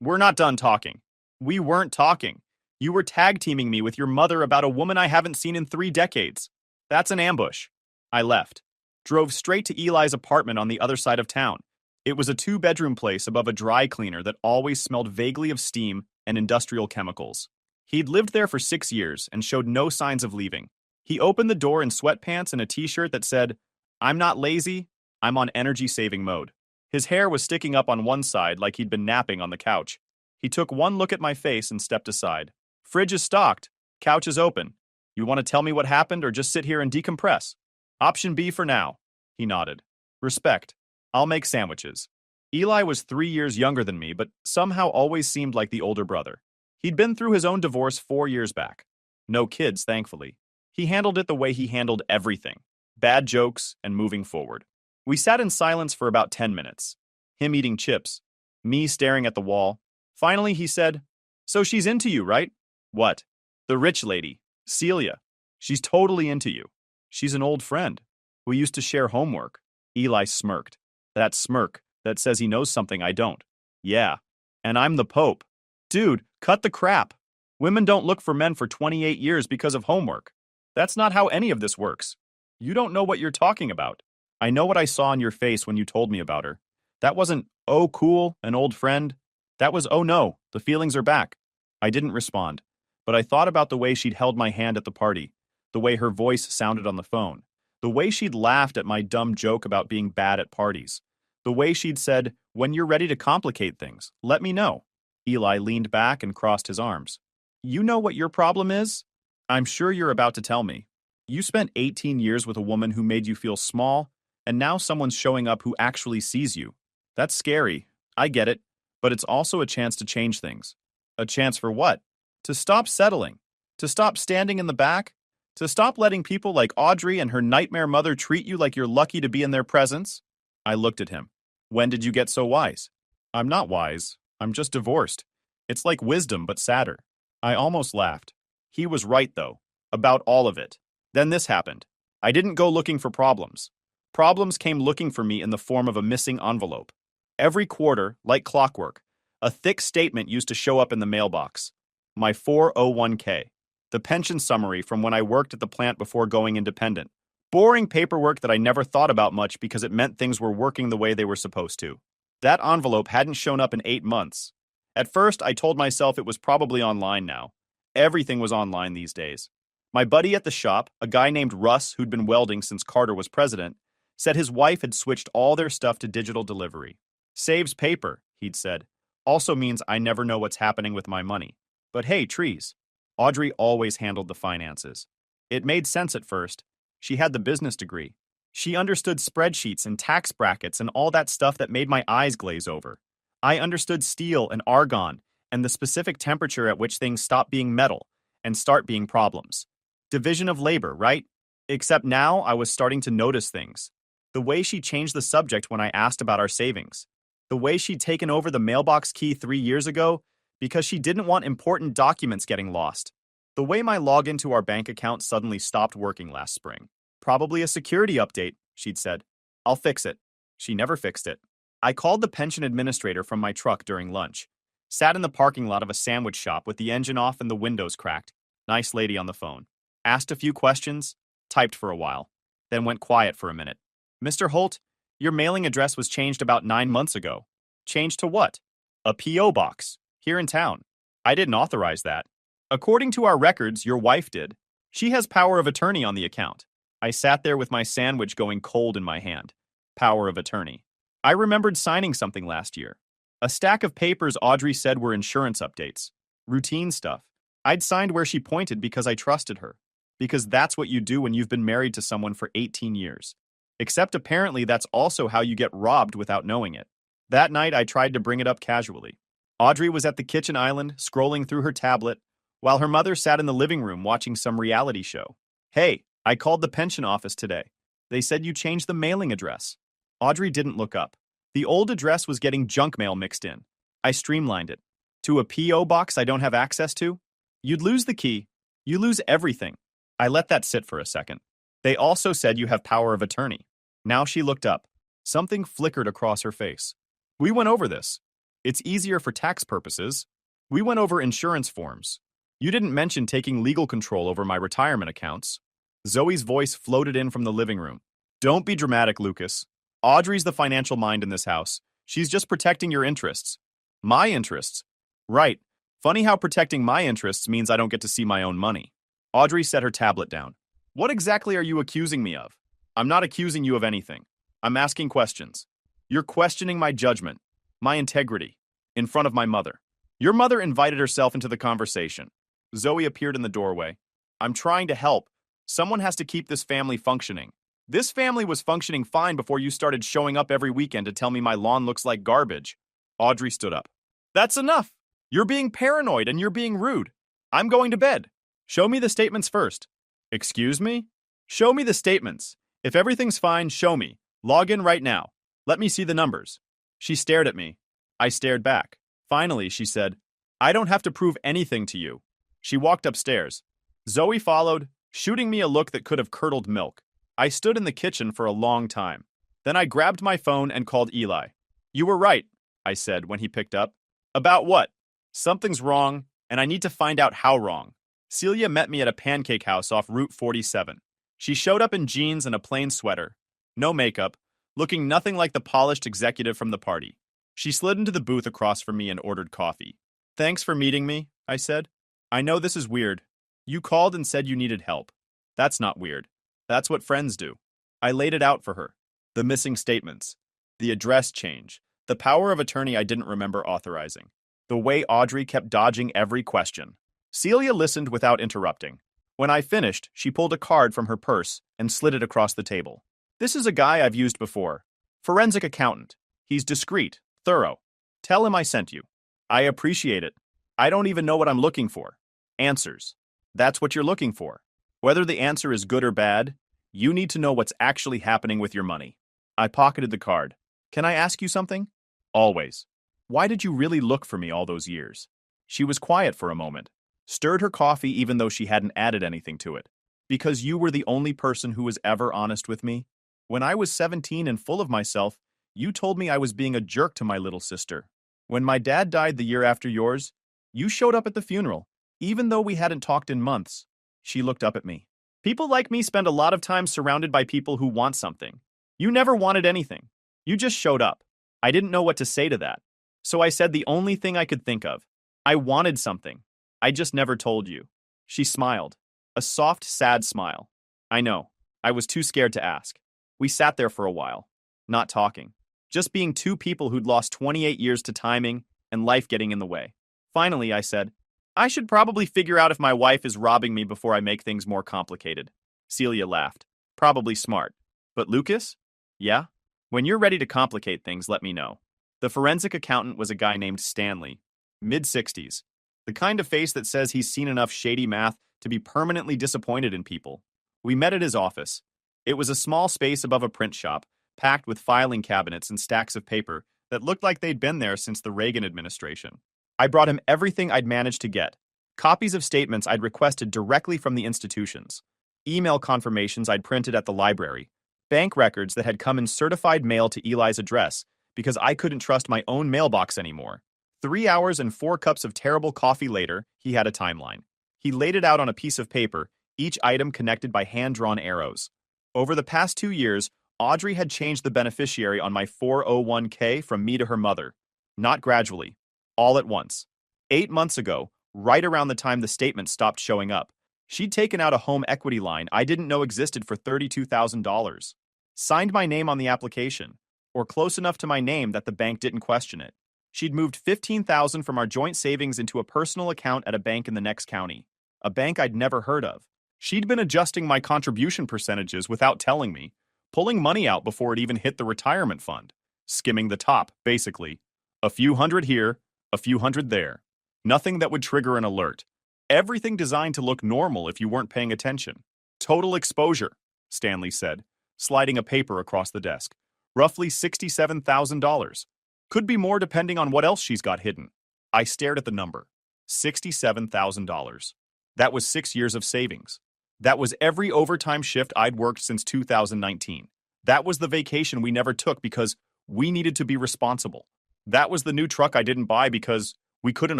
We're not done talking. We weren't talking. You were tag-teaming me with your mother about a woman I haven't seen in 3 decades. That's an ambush. I left. Drove straight to Eli's apartment on the other side of town. It was a 2-bedroom place above a dry cleaner that always smelled vaguely of steam and industrial chemicals. He'd lived there for 6 years and showed no signs of leaving. He opened the door in sweatpants and a t-shirt that said, I'm not lazy, I'm on energy-saving mode. His hair was sticking up on one side like he'd been napping on the couch. He took one look at my face and stepped aside. Fridge is stocked. Couch is open. You want to tell me what happened or just sit here and decompress? Option B for now. He nodded. Respect. I'll make sandwiches. Eli was 3 years younger than me, but somehow always seemed like the older brother. He'd been through his own divorce 4 years back. No kids, thankfully. He handled it the way he handled everything. Bad jokes and moving forward. We sat in silence for about 10 minutes. Him eating chips. Me staring at the wall. Finally, he said, So she's into you, right? What? The rich lady. Celia. She's totally into you. She's an old friend. We used to share homework. Eli smirked. That smirk that says he knows something I don't. Yeah. And I'm the Pope. Dude, cut the crap. Women don't look for men for 28 years because of homework. That's not how any of this works. You don't know what you're talking about. I know what I saw on your face when you told me about her. That wasn't, oh cool, an old friend. That was, oh no, the feelings are back. I didn't respond, but I thought about the way she'd held my hand at the party, the way her voice sounded on the phone, the way she'd laughed at my dumb joke about being bad at parties, the way she'd said, when you're ready to complicate things, let me know. Eli leaned back and crossed his arms. You know what your problem is? I'm sure you're about to tell me. You spent 18 years with a woman who made you feel small, and now someone's showing up who actually sees you. That's scary. I get it. But it's also a chance to change things. A chance for what? To stop settling. To stop standing in the back. To stop letting people like Audrey and her nightmare mother treat you like you're lucky to be in their presence. I looked at him. When did you get so wise? I'm not wise. I'm just divorced. It's like wisdom, but sadder. I almost laughed. He was right, though. About all of it. Then this happened. I didn't go looking for problems. Problems came looking for me in the form of a missing envelope. Every quarter, like clockwork, a thick statement used to show up in the mailbox. My 401k. The pension summary from when I worked at the plant before going independent. Boring paperwork that I never thought about much because it meant things were working the way they were supposed to. That envelope hadn't shown up in 8 months. At first, I told myself it was probably online now. Everything was online these days. My buddy at the shop, a guy named Russ who'd been welding since Carter was president, said his wife had switched all their stuff to digital delivery. Saves paper, he'd said. Also means I never know what's happening with my money. But hey, trees. Audrey always handled the finances. It made sense at first. She had the business degree. She understood spreadsheets and tax brackets and all that stuff that made my eyes glaze over. I understood steel and argon and the specific temperature at which things stop being metal and start being problems. Division of labor, right? Except now I was starting to notice things. The way she changed the subject when I asked about our savings. The way she'd taken over the mailbox key 3 years ago because she didn't want important documents getting lost. The way my login to our bank account suddenly stopped working last spring. Probably a security update, she'd said. I'll fix it. She never fixed it. I called the pension administrator from my truck during lunch. Sat in the parking lot of a sandwich shop with the engine off and the windows cracked. Nice lady on the phone. Asked a few questions, typed for a while, then went quiet for a minute. Mr. Holt, your mailing address was changed about 9 months ago. Changed to what? A P.O. box, here in town. I didn't authorize that. According to our records, your wife did. She has power of attorney on the account. I sat there with my sandwich going cold in my hand. Power of attorney. I remembered signing something last year. A stack of papers Audrey said were insurance updates. Routine stuff. I'd signed where she pointed because I trusted her. Because that's what you do when you've been married to someone for 18 years. Except apparently that's also how you get robbed without knowing it. That night I tried to bring it up casually. Audrey was at the kitchen island, scrolling through her tablet, while her mother sat in the living room watching some reality show. Hey, I called the pension office today. They said you changed the mailing address. Audrey didn't look up. The old address was getting junk mail mixed in. I streamlined it. To a P.O. box I don't have access to? You'd lose the key. You lose everything. I let that sit for a second. They also said you have power of attorney. Now she looked up. Something flickered across her face. We went over this. It's easier for tax purposes. We went over insurance forms. You didn't mention taking legal control over my retirement accounts. Zoe's voice floated in from the living room. Don't be dramatic, Lucas. Audrey's the financial mind in this house. She's just protecting your interests. My interests? Right. Funny how protecting my interests means I don't get to see my own money. Audrey set her tablet down. What exactly are you accusing me of? I'm not accusing you of anything. I'm asking questions. You're questioning my judgment, my integrity, in front of my mother. Your mother invited herself into the conversation. Zoe appeared in the doorway. I'm trying to help. Someone has to keep this family functioning. This family was functioning fine before you started showing up every weekend to tell me my lawn looks like garbage. Audrey stood up. That's enough. You're being paranoid and you're being rude. I'm going to bed. Show me the statements first. Excuse me? Show me the statements. If everything's fine, show me. Log in right now. Let me see the numbers. She stared at me. I stared back. Finally, she said, I don't have to prove anything to you. She walked upstairs. Zoe followed, shooting me a look that could have curdled milk. I stood in the kitchen for a long time. Then I grabbed my phone and called Eli. You were right, I said when he picked up. About what? Something's wrong, and I need to find out how wrong. Celia met me at a pancake house off Route 47. She showed up in jeans and a plain sweater. No makeup, looking nothing like the polished executive from the party. She slid into the booth across from me and ordered coffee. Thanks for meeting me, I said. I know this is weird. You called and said you needed help. That's not weird. That's what friends do. I laid it out for her. The missing statements. The address change. The power of attorney I didn't remember authorizing. The way Audrey kept dodging every question. Celia listened without interrupting. When I finished, she pulled a card from her purse and slid it across the table. This is a guy I've used before. Forensic accountant. He's discreet, thorough. Tell him I sent you. I appreciate it. I don't even know what I'm looking for. Answers. That's what you're looking for. Whether the answer is good or bad, you need to know what's actually happening with your money. I pocketed the card. Can I ask you something? Always. Why did you really look for me all those years? She was quiet for a moment, stirred her coffee even though she hadn't added anything to it. Because you were the only person who was ever honest with me. When I was 17 and full of myself, you told me I was being a jerk to my little sister. When my dad died the year after yours, you showed up at the funeral, even though we hadn't talked in months. She looked up at me. People like me spend a lot of time surrounded by people who want something. You never wanted anything. You just showed up. I didn't know what to say to that. So I said the only thing I could think of. I wanted something. I just never told you. She smiled. A soft, sad smile. I know. I was too scared to ask. We sat there for a while, not talking. Just being two people who'd lost 28 years to timing and life getting in the way. Finally, I said, I should probably figure out if my wife is robbing me before I make things more complicated. Celia laughed. Probably smart. But Lucas? Yeah? When you're ready to complicate things, let me know. The forensic accountant was a guy named Stanley, mid-60s. The kind of face that says he's seen enough shady math to be permanently disappointed in people. We met at his office. It was a small space above a print shop, packed with filing cabinets and stacks of paper that looked like they'd been there since the Reagan administration. I brought him everything I'd managed to get. Copies of statements I'd requested directly from the institutions. Email confirmations I'd printed at the library. Bank records that had come in certified mail to Eli's address because I couldn't trust my own mailbox anymore. 3 hours and 4 cups of terrible coffee later, he had a timeline. He laid it out on a piece of paper, each item connected by hand-drawn arrows. Over the past 2 years, Audrey had changed the beneficiary on my 401k from me to her mother. Not gradually. All at once. 8 months ago, right around the time the statement stopped showing up, she'd taken out a home equity line I didn't know existed for $32,000. Signed my name on the application, or close enough to my name that the bank didn't question it. She'd moved $15,000 from our joint savings into a personal account at a bank in the next county, a bank I'd never heard of. She'd been adjusting my contribution percentages without telling me, pulling money out before it even hit the retirement fund, skimming the top, basically. A few hundred here, a few hundred there. Nothing that would trigger an alert. Everything designed to look normal if you weren't paying attention. Total exposure, Stanley said, sliding a paper across the desk. Roughly $67,000. Could be more depending on what else she's got hidden. I stared at the number. $67,000. That was 6 years of savings. That was every overtime shift I'd worked since 2019. That was the vacation we never took because we needed to be responsible. That was the new truck I didn't buy because we couldn't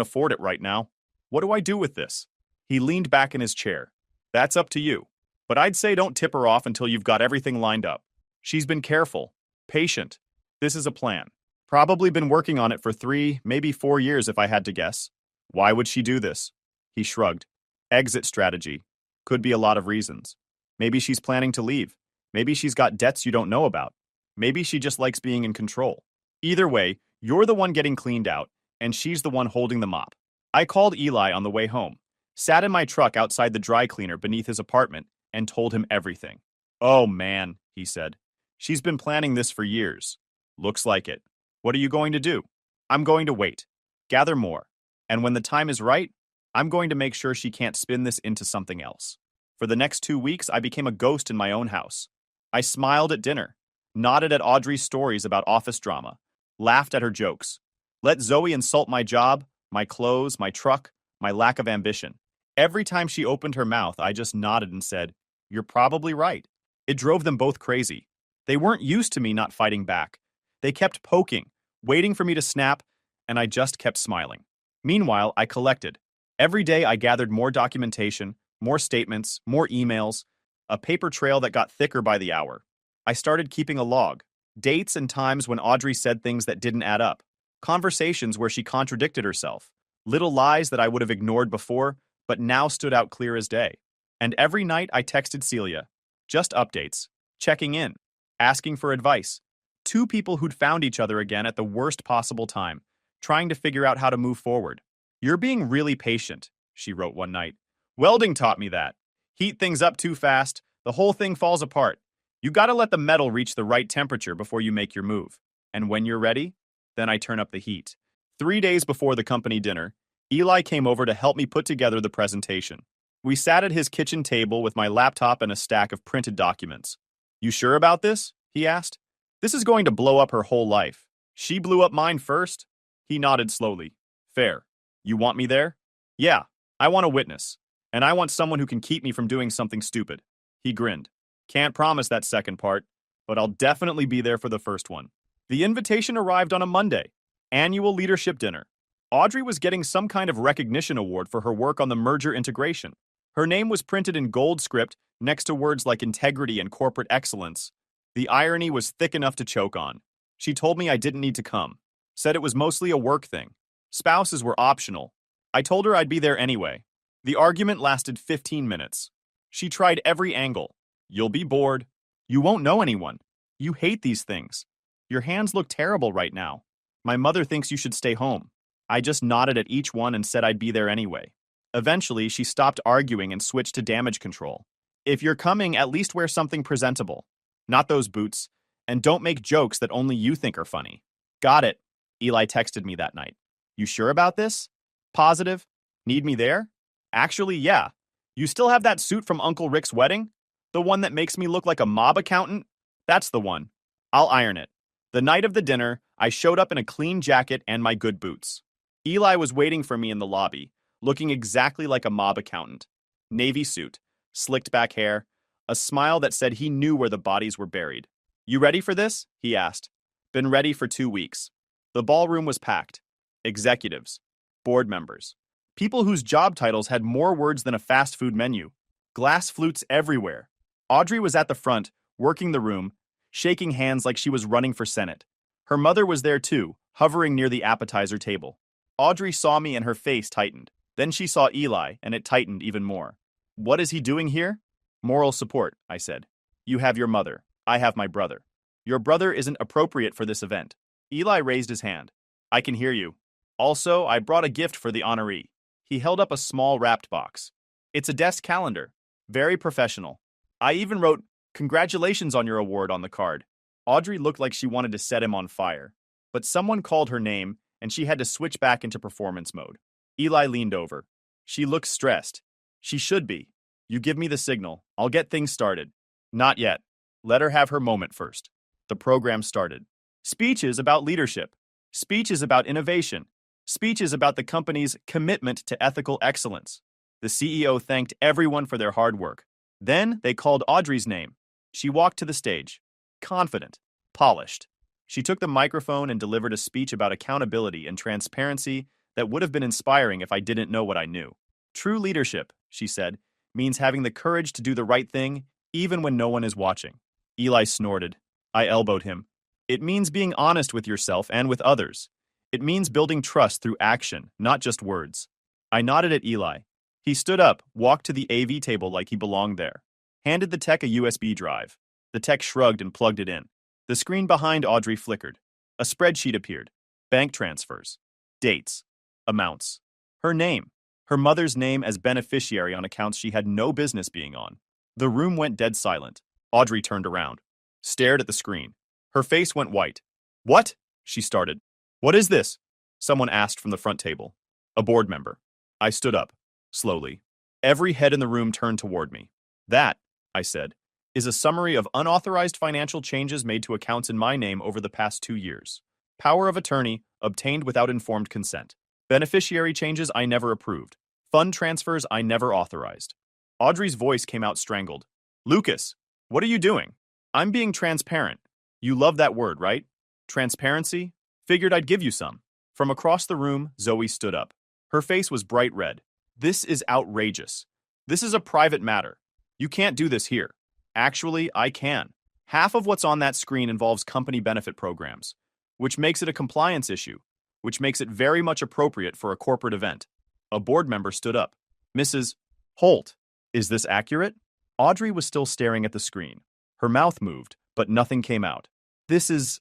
afford it right now. What do I do with this? He leaned back in his chair. That's up to you. But I'd say don't tip her off until you've got everything lined up. She's been careful, patient. This is a plan. Probably been working on it for 3, maybe 4 years if I had to guess. Why would she do this? He shrugged. Exit strategy. Could be a lot of reasons. Maybe she's planning to leave. Maybe she's got debts you don't know about. Maybe she just likes being in control. Either way, you're the one getting cleaned out, and she's the one holding the mop. I called Eli on the way home, sat in my truck outside the dry cleaner beneath his apartment, and told him everything. Oh man, he said. She's been planning this for years. Looks like it. What are you going to do? I'm going to wait. Gather more. And when the time is right, I'm going to make sure she can't spin this into something else. For the next 2 weeks, I became a ghost in my own house. I smiled at dinner, nodded at Audrey's stories about office drama, laughed at her jokes, let Zoe insult my job, my clothes, my truck, my lack of ambition. Every time she opened her mouth, I just nodded and said, "You're probably right." It drove them both crazy. They weren't used to me not fighting back. They kept poking, waiting for me to snap, and I just kept smiling. Meanwhile, I collected. Every day I gathered more documentation, more statements, more emails, a paper trail that got thicker by the hour. I started keeping a log, dates and times when Audrey said things that didn't add up, conversations where she contradicted herself, little lies that I would have ignored before, but now stood out clear as day. And every night I texted Celia, just updates, checking in, asking for advice. Two people who'd found each other again at the worst possible time, trying to figure out how to move forward. "You're being really patient," she wrote one night. "Welding taught me that." Heat things up too fast, the whole thing falls apart. You gotta let the metal reach the right temperature before you make your move. And when you're ready, then I turn up the heat. 3 days before the company dinner, Eli came over to help me put together the presentation. We sat at his kitchen table with my laptop and a stack of printed documents. You sure about this? He asked. This is going to blow up her whole life. She blew up mine first. He nodded slowly. Fair. You want me there? Yeah, I want a witness. And I want someone who can keep me from doing something stupid. He grinned. Can't promise that second part, but I'll definitely be there for the first one. The invitation arrived on a Monday. Annual leadership dinner. Audrey was getting some kind of recognition award for her work on the merger integration. Her name was printed in gold script next to words like integrity and corporate excellence. The irony was thick enough to choke on. She told me I didn't need to come. Said it was mostly a work thing. Spouses were optional. I told her I'd be there anyway. The argument lasted 15 minutes. She tried every angle. You'll be bored. You won't know anyone. You hate these things. Your hands look terrible right now. My mother thinks you should stay home. I just nodded at each one and said I'd be there anyway. Eventually, she stopped arguing and switched to damage control. If you're coming, at least wear something presentable. Not those boots. And don't make jokes that only you think are funny. Got it. Eli texted me that night. You sure about this? Positive? Need me there? Actually, yeah. You still have that suit from Uncle Rick's wedding? The one that makes me look like a mob accountant? That's the one. I'll iron it. The night of the dinner, I showed up in a clean jacket and my good boots. Eli was waiting for me in the lobby, looking exactly like a mob accountant. Navy suit, slicked back hair, a smile that said he knew where the bodies were buried. You ready for this? He asked. Been ready for 2 weeks. The ballroom was packed. Executives, board members, people whose job titles had more words than a fast food menu. Glass flutes everywhere. Audrey was at the front, working the room, shaking hands like she was running for Senate. Her mother was there too, hovering near the appetizer table. Audrey saw me and her face tightened. Then she saw Eli, and it tightened even more. What is he doing here? Moral support, I said. You have your mother. I have my brother. Your brother isn't appropriate for this event. Eli raised his hand. I can hear you. Also, I brought a gift for the honoree. He held up a small wrapped box. It's a desk calendar. Very professional. I even wrote, "Congratulations on your award" on the card. Audrey looked like she wanted to set him on fire. But someone called her name, and she had to switch back into performance mode. Eli leaned over. She looks stressed. She should be. You give me the signal. I'll get things started. Not yet. Let her have her moment first. The program started. Speeches about leadership. Speeches about innovation. Speeches about the company's commitment to ethical excellence. The CEO thanked everyone for their hard work. Then they called Audrey's name. She walked to the stage. Confident. Polished. She took the microphone and delivered a speech about accountability and transparency that would have been inspiring if I didn't know what I knew. True leadership, she said, means having the courage to do the right thing even when no one is watching. Eli snorted. I elbowed him. It means being honest with yourself and with others. It means building trust through action, not just words. I nodded at Eli. He stood up, walked to the AV table like he belonged there, handed the tech a USB drive. The tech shrugged and plugged it in. The screen behind Audrey flickered. A spreadsheet appeared. Bank transfers. Dates. Amounts. Her name. Her mother's name as beneficiary on accounts she had no business being on. The room went dead silent. Audrey turned around. Stared at the screen. Her face went white. What? She started. What is this? Someone asked from the front table. A board member. I stood up. Slowly. Every head in the room turned toward me. That, I said, is a summary of unauthorized financial changes made to accounts in my name over the past 2 years. Power of attorney obtained without informed consent. Beneficiary changes I never approved. Fund transfers I never authorized. Audrey's voice came out strangled. Lucas, what are you doing? I'm being transparent. You love that word, right? Transparency? Figured I'd give you some. From across the room, Zoe stood up. Her face was bright red. This is outrageous. This is a private matter. You can't do this here. Actually, I can. Half of what's on that screen involves company benefit programs, which makes it a compliance issue, which makes it very much appropriate for a corporate event. A board member stood up. Mrs. Holt, is this accurate? Audrey was still staring at the screen. Her mouth moved, but nothing came out. This is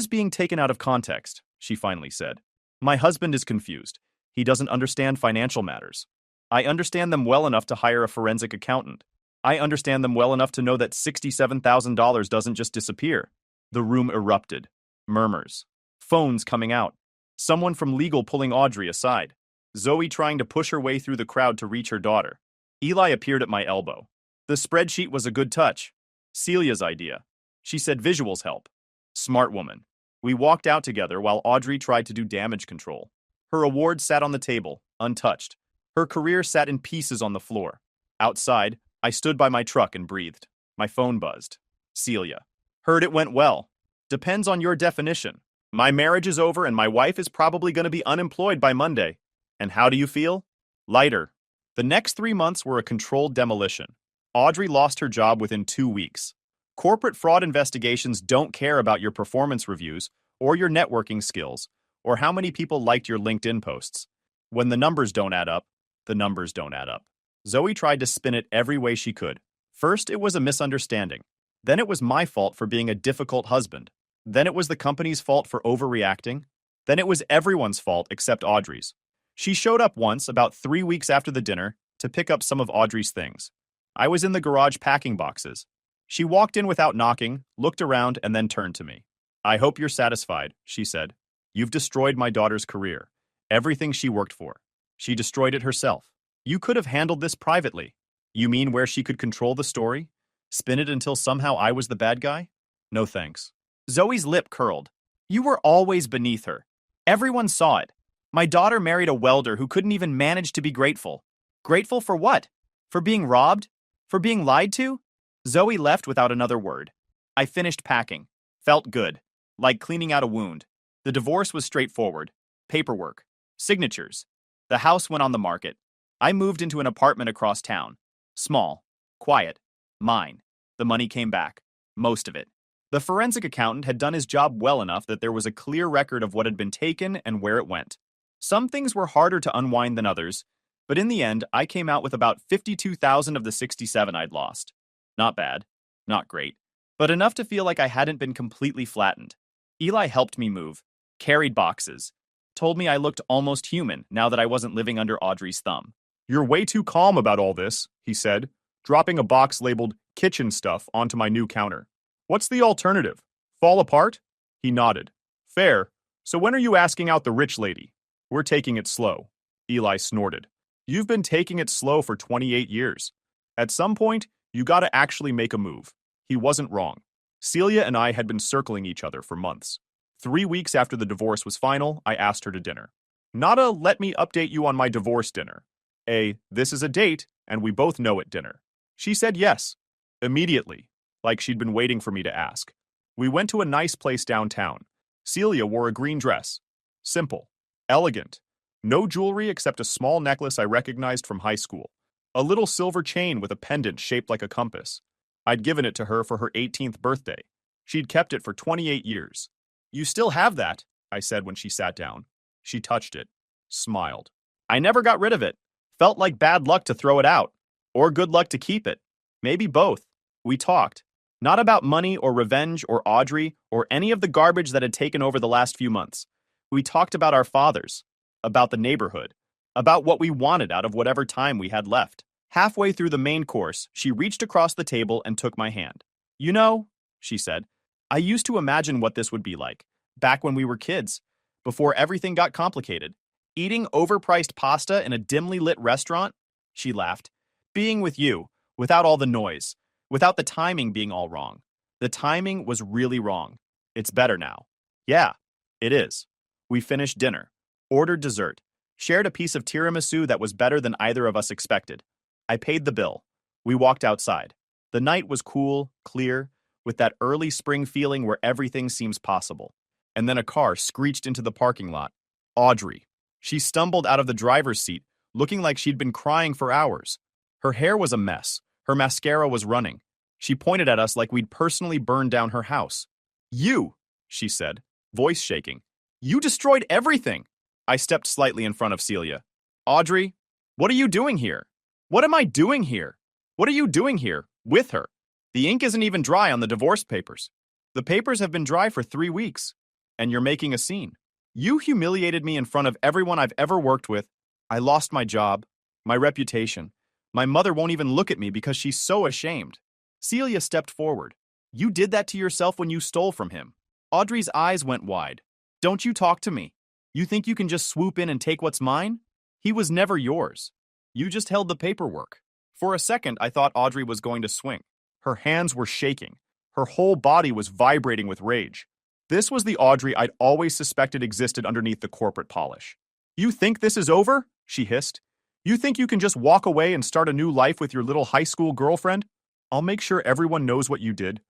being taken out of context, she finally said. My husband is confused. He doesn't understand financial matters. I understand them well enough to hire a forensic accountant. I understand them well enough to know that $67,000 doesn't just disappear. The room erupted. Murmurs. Phones coming out. Someone from legal pulling Audrey aside. Zoe trying to push her way through the crowd to reach her daughter. Eli appeared at my elbow. The spreadsheet was a good touch. Celia's idea. She said visuals help. Smart woman. We walked out together while Audrey tried to do damage control. Her award sat on the table, untouched. Her career sat in pieces on the floor. Outside, I stood by my truck and breathed. My phone buzzed. Celia. Heard it went well. Depends on your definition. My marriage is over and my wife is probably going to be unemployed by Monday. And how do you feel? Lighter. The next 3 months were a controlled demolition. Audrey lost her job within 2 weeks. Corporate fraud investigations don't care about your performance reviews or your networking skills or how many people liked your LinkedIn posts. When the numbers don't add up, the numbers don't add up. Zoe tried to spin it every way she could. First, it was a misunderstanding. Then it was my fault for being a difficult husband. Then it was the company's fault for overreacting. Then it was everyone's fault except Audrey's. She showed up once, about 3 weeks after the dinner, to pick up some of Audrey's things. I was in the garage packing boxes. She walked in without knocking, looked around, and then turned to me. I hope you're satisfied, she said. You've destroyed my daughter's career. Everything she worked for. She destroyed it herself. You could have handled this privately. You mean where she could control the story? Spin it until somehow I was the bad guy? No thanks. Zoe's lip curled. You were always beneath her. Everyone saw it. My daughter married a welder who couldn't even manage to be grateful. Grateful for what? For being robbed? For being lied to? Zoe left without another word. I finished packing. Felt good. Like cleaning out a wound. The divorce was straightforward. Paperwork. Signatures. The house went on the market. I moved into an apartment across town. Small. Quiet. Mine. The money came back. Most of it. The forensic accountant had done his job well enough that there was a clear record of what had been taken and where it went. Some things were harder to unwind than others, but in the end, I came out with about 52,000 of the 67 I'd lost. Not bad. Not great. But enough to feel like I hadn't been completely flattened. Eli helped me move. Carried boxes. Told me I looked almost human now that I wasn't living under Audrey's thumb. You're way too calm about all this, he said, dropping a box labeled kitchen stuff onto my new counter. What's the alternative? Fall apart? He nodded. Fair. So when are you asking out the rich lady? We're taking it slow. Eli snorted. You've been taking it slow for 28 years. At some point, you gotta actually make a move. He wasn't wrong. Celia and I had been circling each other for months. 3 weeks after the divorce was final, I asked her to dinner. Not a let me update you on my divorce dinner. This is a date, and we both know it dinner. She said yes. Immediately, like she'd been waiting for me to ask. We went to a nice place downtown. Celia wore a green dress. Simple. Elegant. No jewelry except a small necklace I recognized from high school. A little silver chain with a pendant shaped like a compass. I'd given it to her for her 18th birthday. She'd kept it for 28 years. You still have that, I said when she sat down. She touched it. Smiled. I never got rid of it. Felt like bad luck to throw it out. Or good luck to keep it. Maybe both. We talked. Not about money or revenge or Audrey or any of the garbage that had taken over the last few months. We talked about our fathers. About the neighborhood. About what we wanted out of whatever time we had left. Halfway through the main course, she reached across the table and took my hand. You know, she said, I used to imagine what this would be like, back when we were kids, before everything got complicated. Eating overpriced pasta in a dimly lit restaurant? She laughed. Being with you, without all the noise, without the timing being all wrong. The timing was really wrong. It's better now. Yeah, it is. We finished dinner, ordered dessert, shared a piece of tiramisu that was better than either of us expected. I paid the bill. We walked outside. The night was cool, clear, with that early spring feeling where everything seems possible. And then a car screeched into the parking lot. Audrey. She stumbled out of the driver's seat, looking like she'd been crying for hours. Her hair was a mess. Her mascara was running. She pointed at us like we'd personally burned down her house. You, she said, voice shaking. You destroyed everything. I stepped slightly in front of Celia. Audrey, what are you doing here? What am I doing here? What are you doing here, with her? The ink isn't even dry on the divorce papers. The papers have been dry for 3 weeks, and you're making a scene. You humiliated me in front of everyone I've ever worked with. I lost my job. My reputation. My mother won't even look at me because she's so ashamed. Celia stepped forward. You did that to yourself when you stole from him. Audrey's eyes went wide. Don't you talk to me. You think you can just swoop in and take what's mine? He was never yours. You just held the paperwork. For a second, I thought Audrey was going to swing. Her hands were shaking. Her whole body was vibrating with rage. This was the Audrey I'd always suspected existed underneath the corporate polish. You think this is over? She hissed. You think you can just walk away and start a new life with your little high school girlfriend? I'll make sure everyone knows what you did.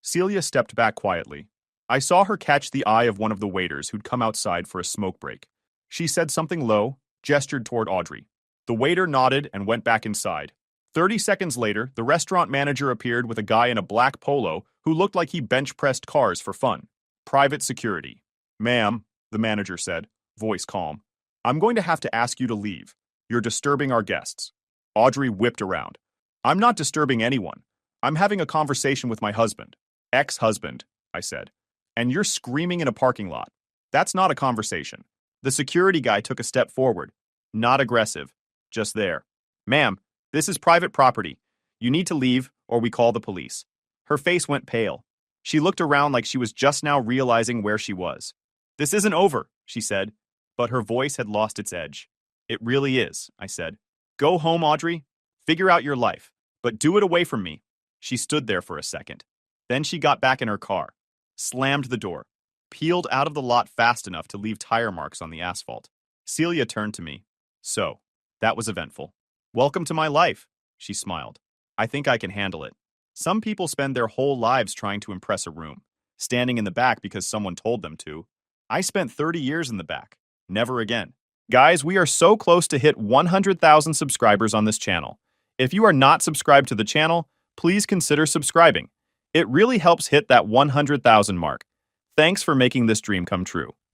Celia stepped back quietly. I saw her catch the eye of one of the waiters who'd come outside for a smoke break. She said something low, gestured toward Audrey. The waiter nodded and went back inside. 30 seconds later, the restaurant manager appeared with a guy in a black polo who looked like he bench-pressed cars for fun. Private security. Ma'am, the manager said, voice calm. I'm going to have to ask you to leave. You're disturbing our guests. Audrey whipped around. I'm not disturbing anyone. I'm having a conversation with my husband. Ex-husband, I said. And you're screaming in a parking lot. That's not a conversation. The security guy took a step forward. Not aggressive. Just there. Ma'am, this is private property. You need to leave, or we call the police. Her face went pale. She looked around like she was just now realizing where she was. This isn't over, she said, but her voice had lost its edge. It really is, I said. Go home, Audrey. Figure out your life, but do it away from me. She stood there for a second. Then she got back in her car, slammed the door, peeled out of the lot fast enough to leave tire marks on the asphalt. Celia turned to me. So, that was eventful. Welcome to my life, she smiled. I think I can handle it. Some people spend their whole lives trying to impress a room, standing in the back because someone told them to. I spent 30 years in the back. Never again. Guys, we are so close to hit 100,000 subscribers on this channel. If you are not subscribed to the channel, please consider subscribing. It really helps hit that 100,000 mark. Thanks for making this dream come true.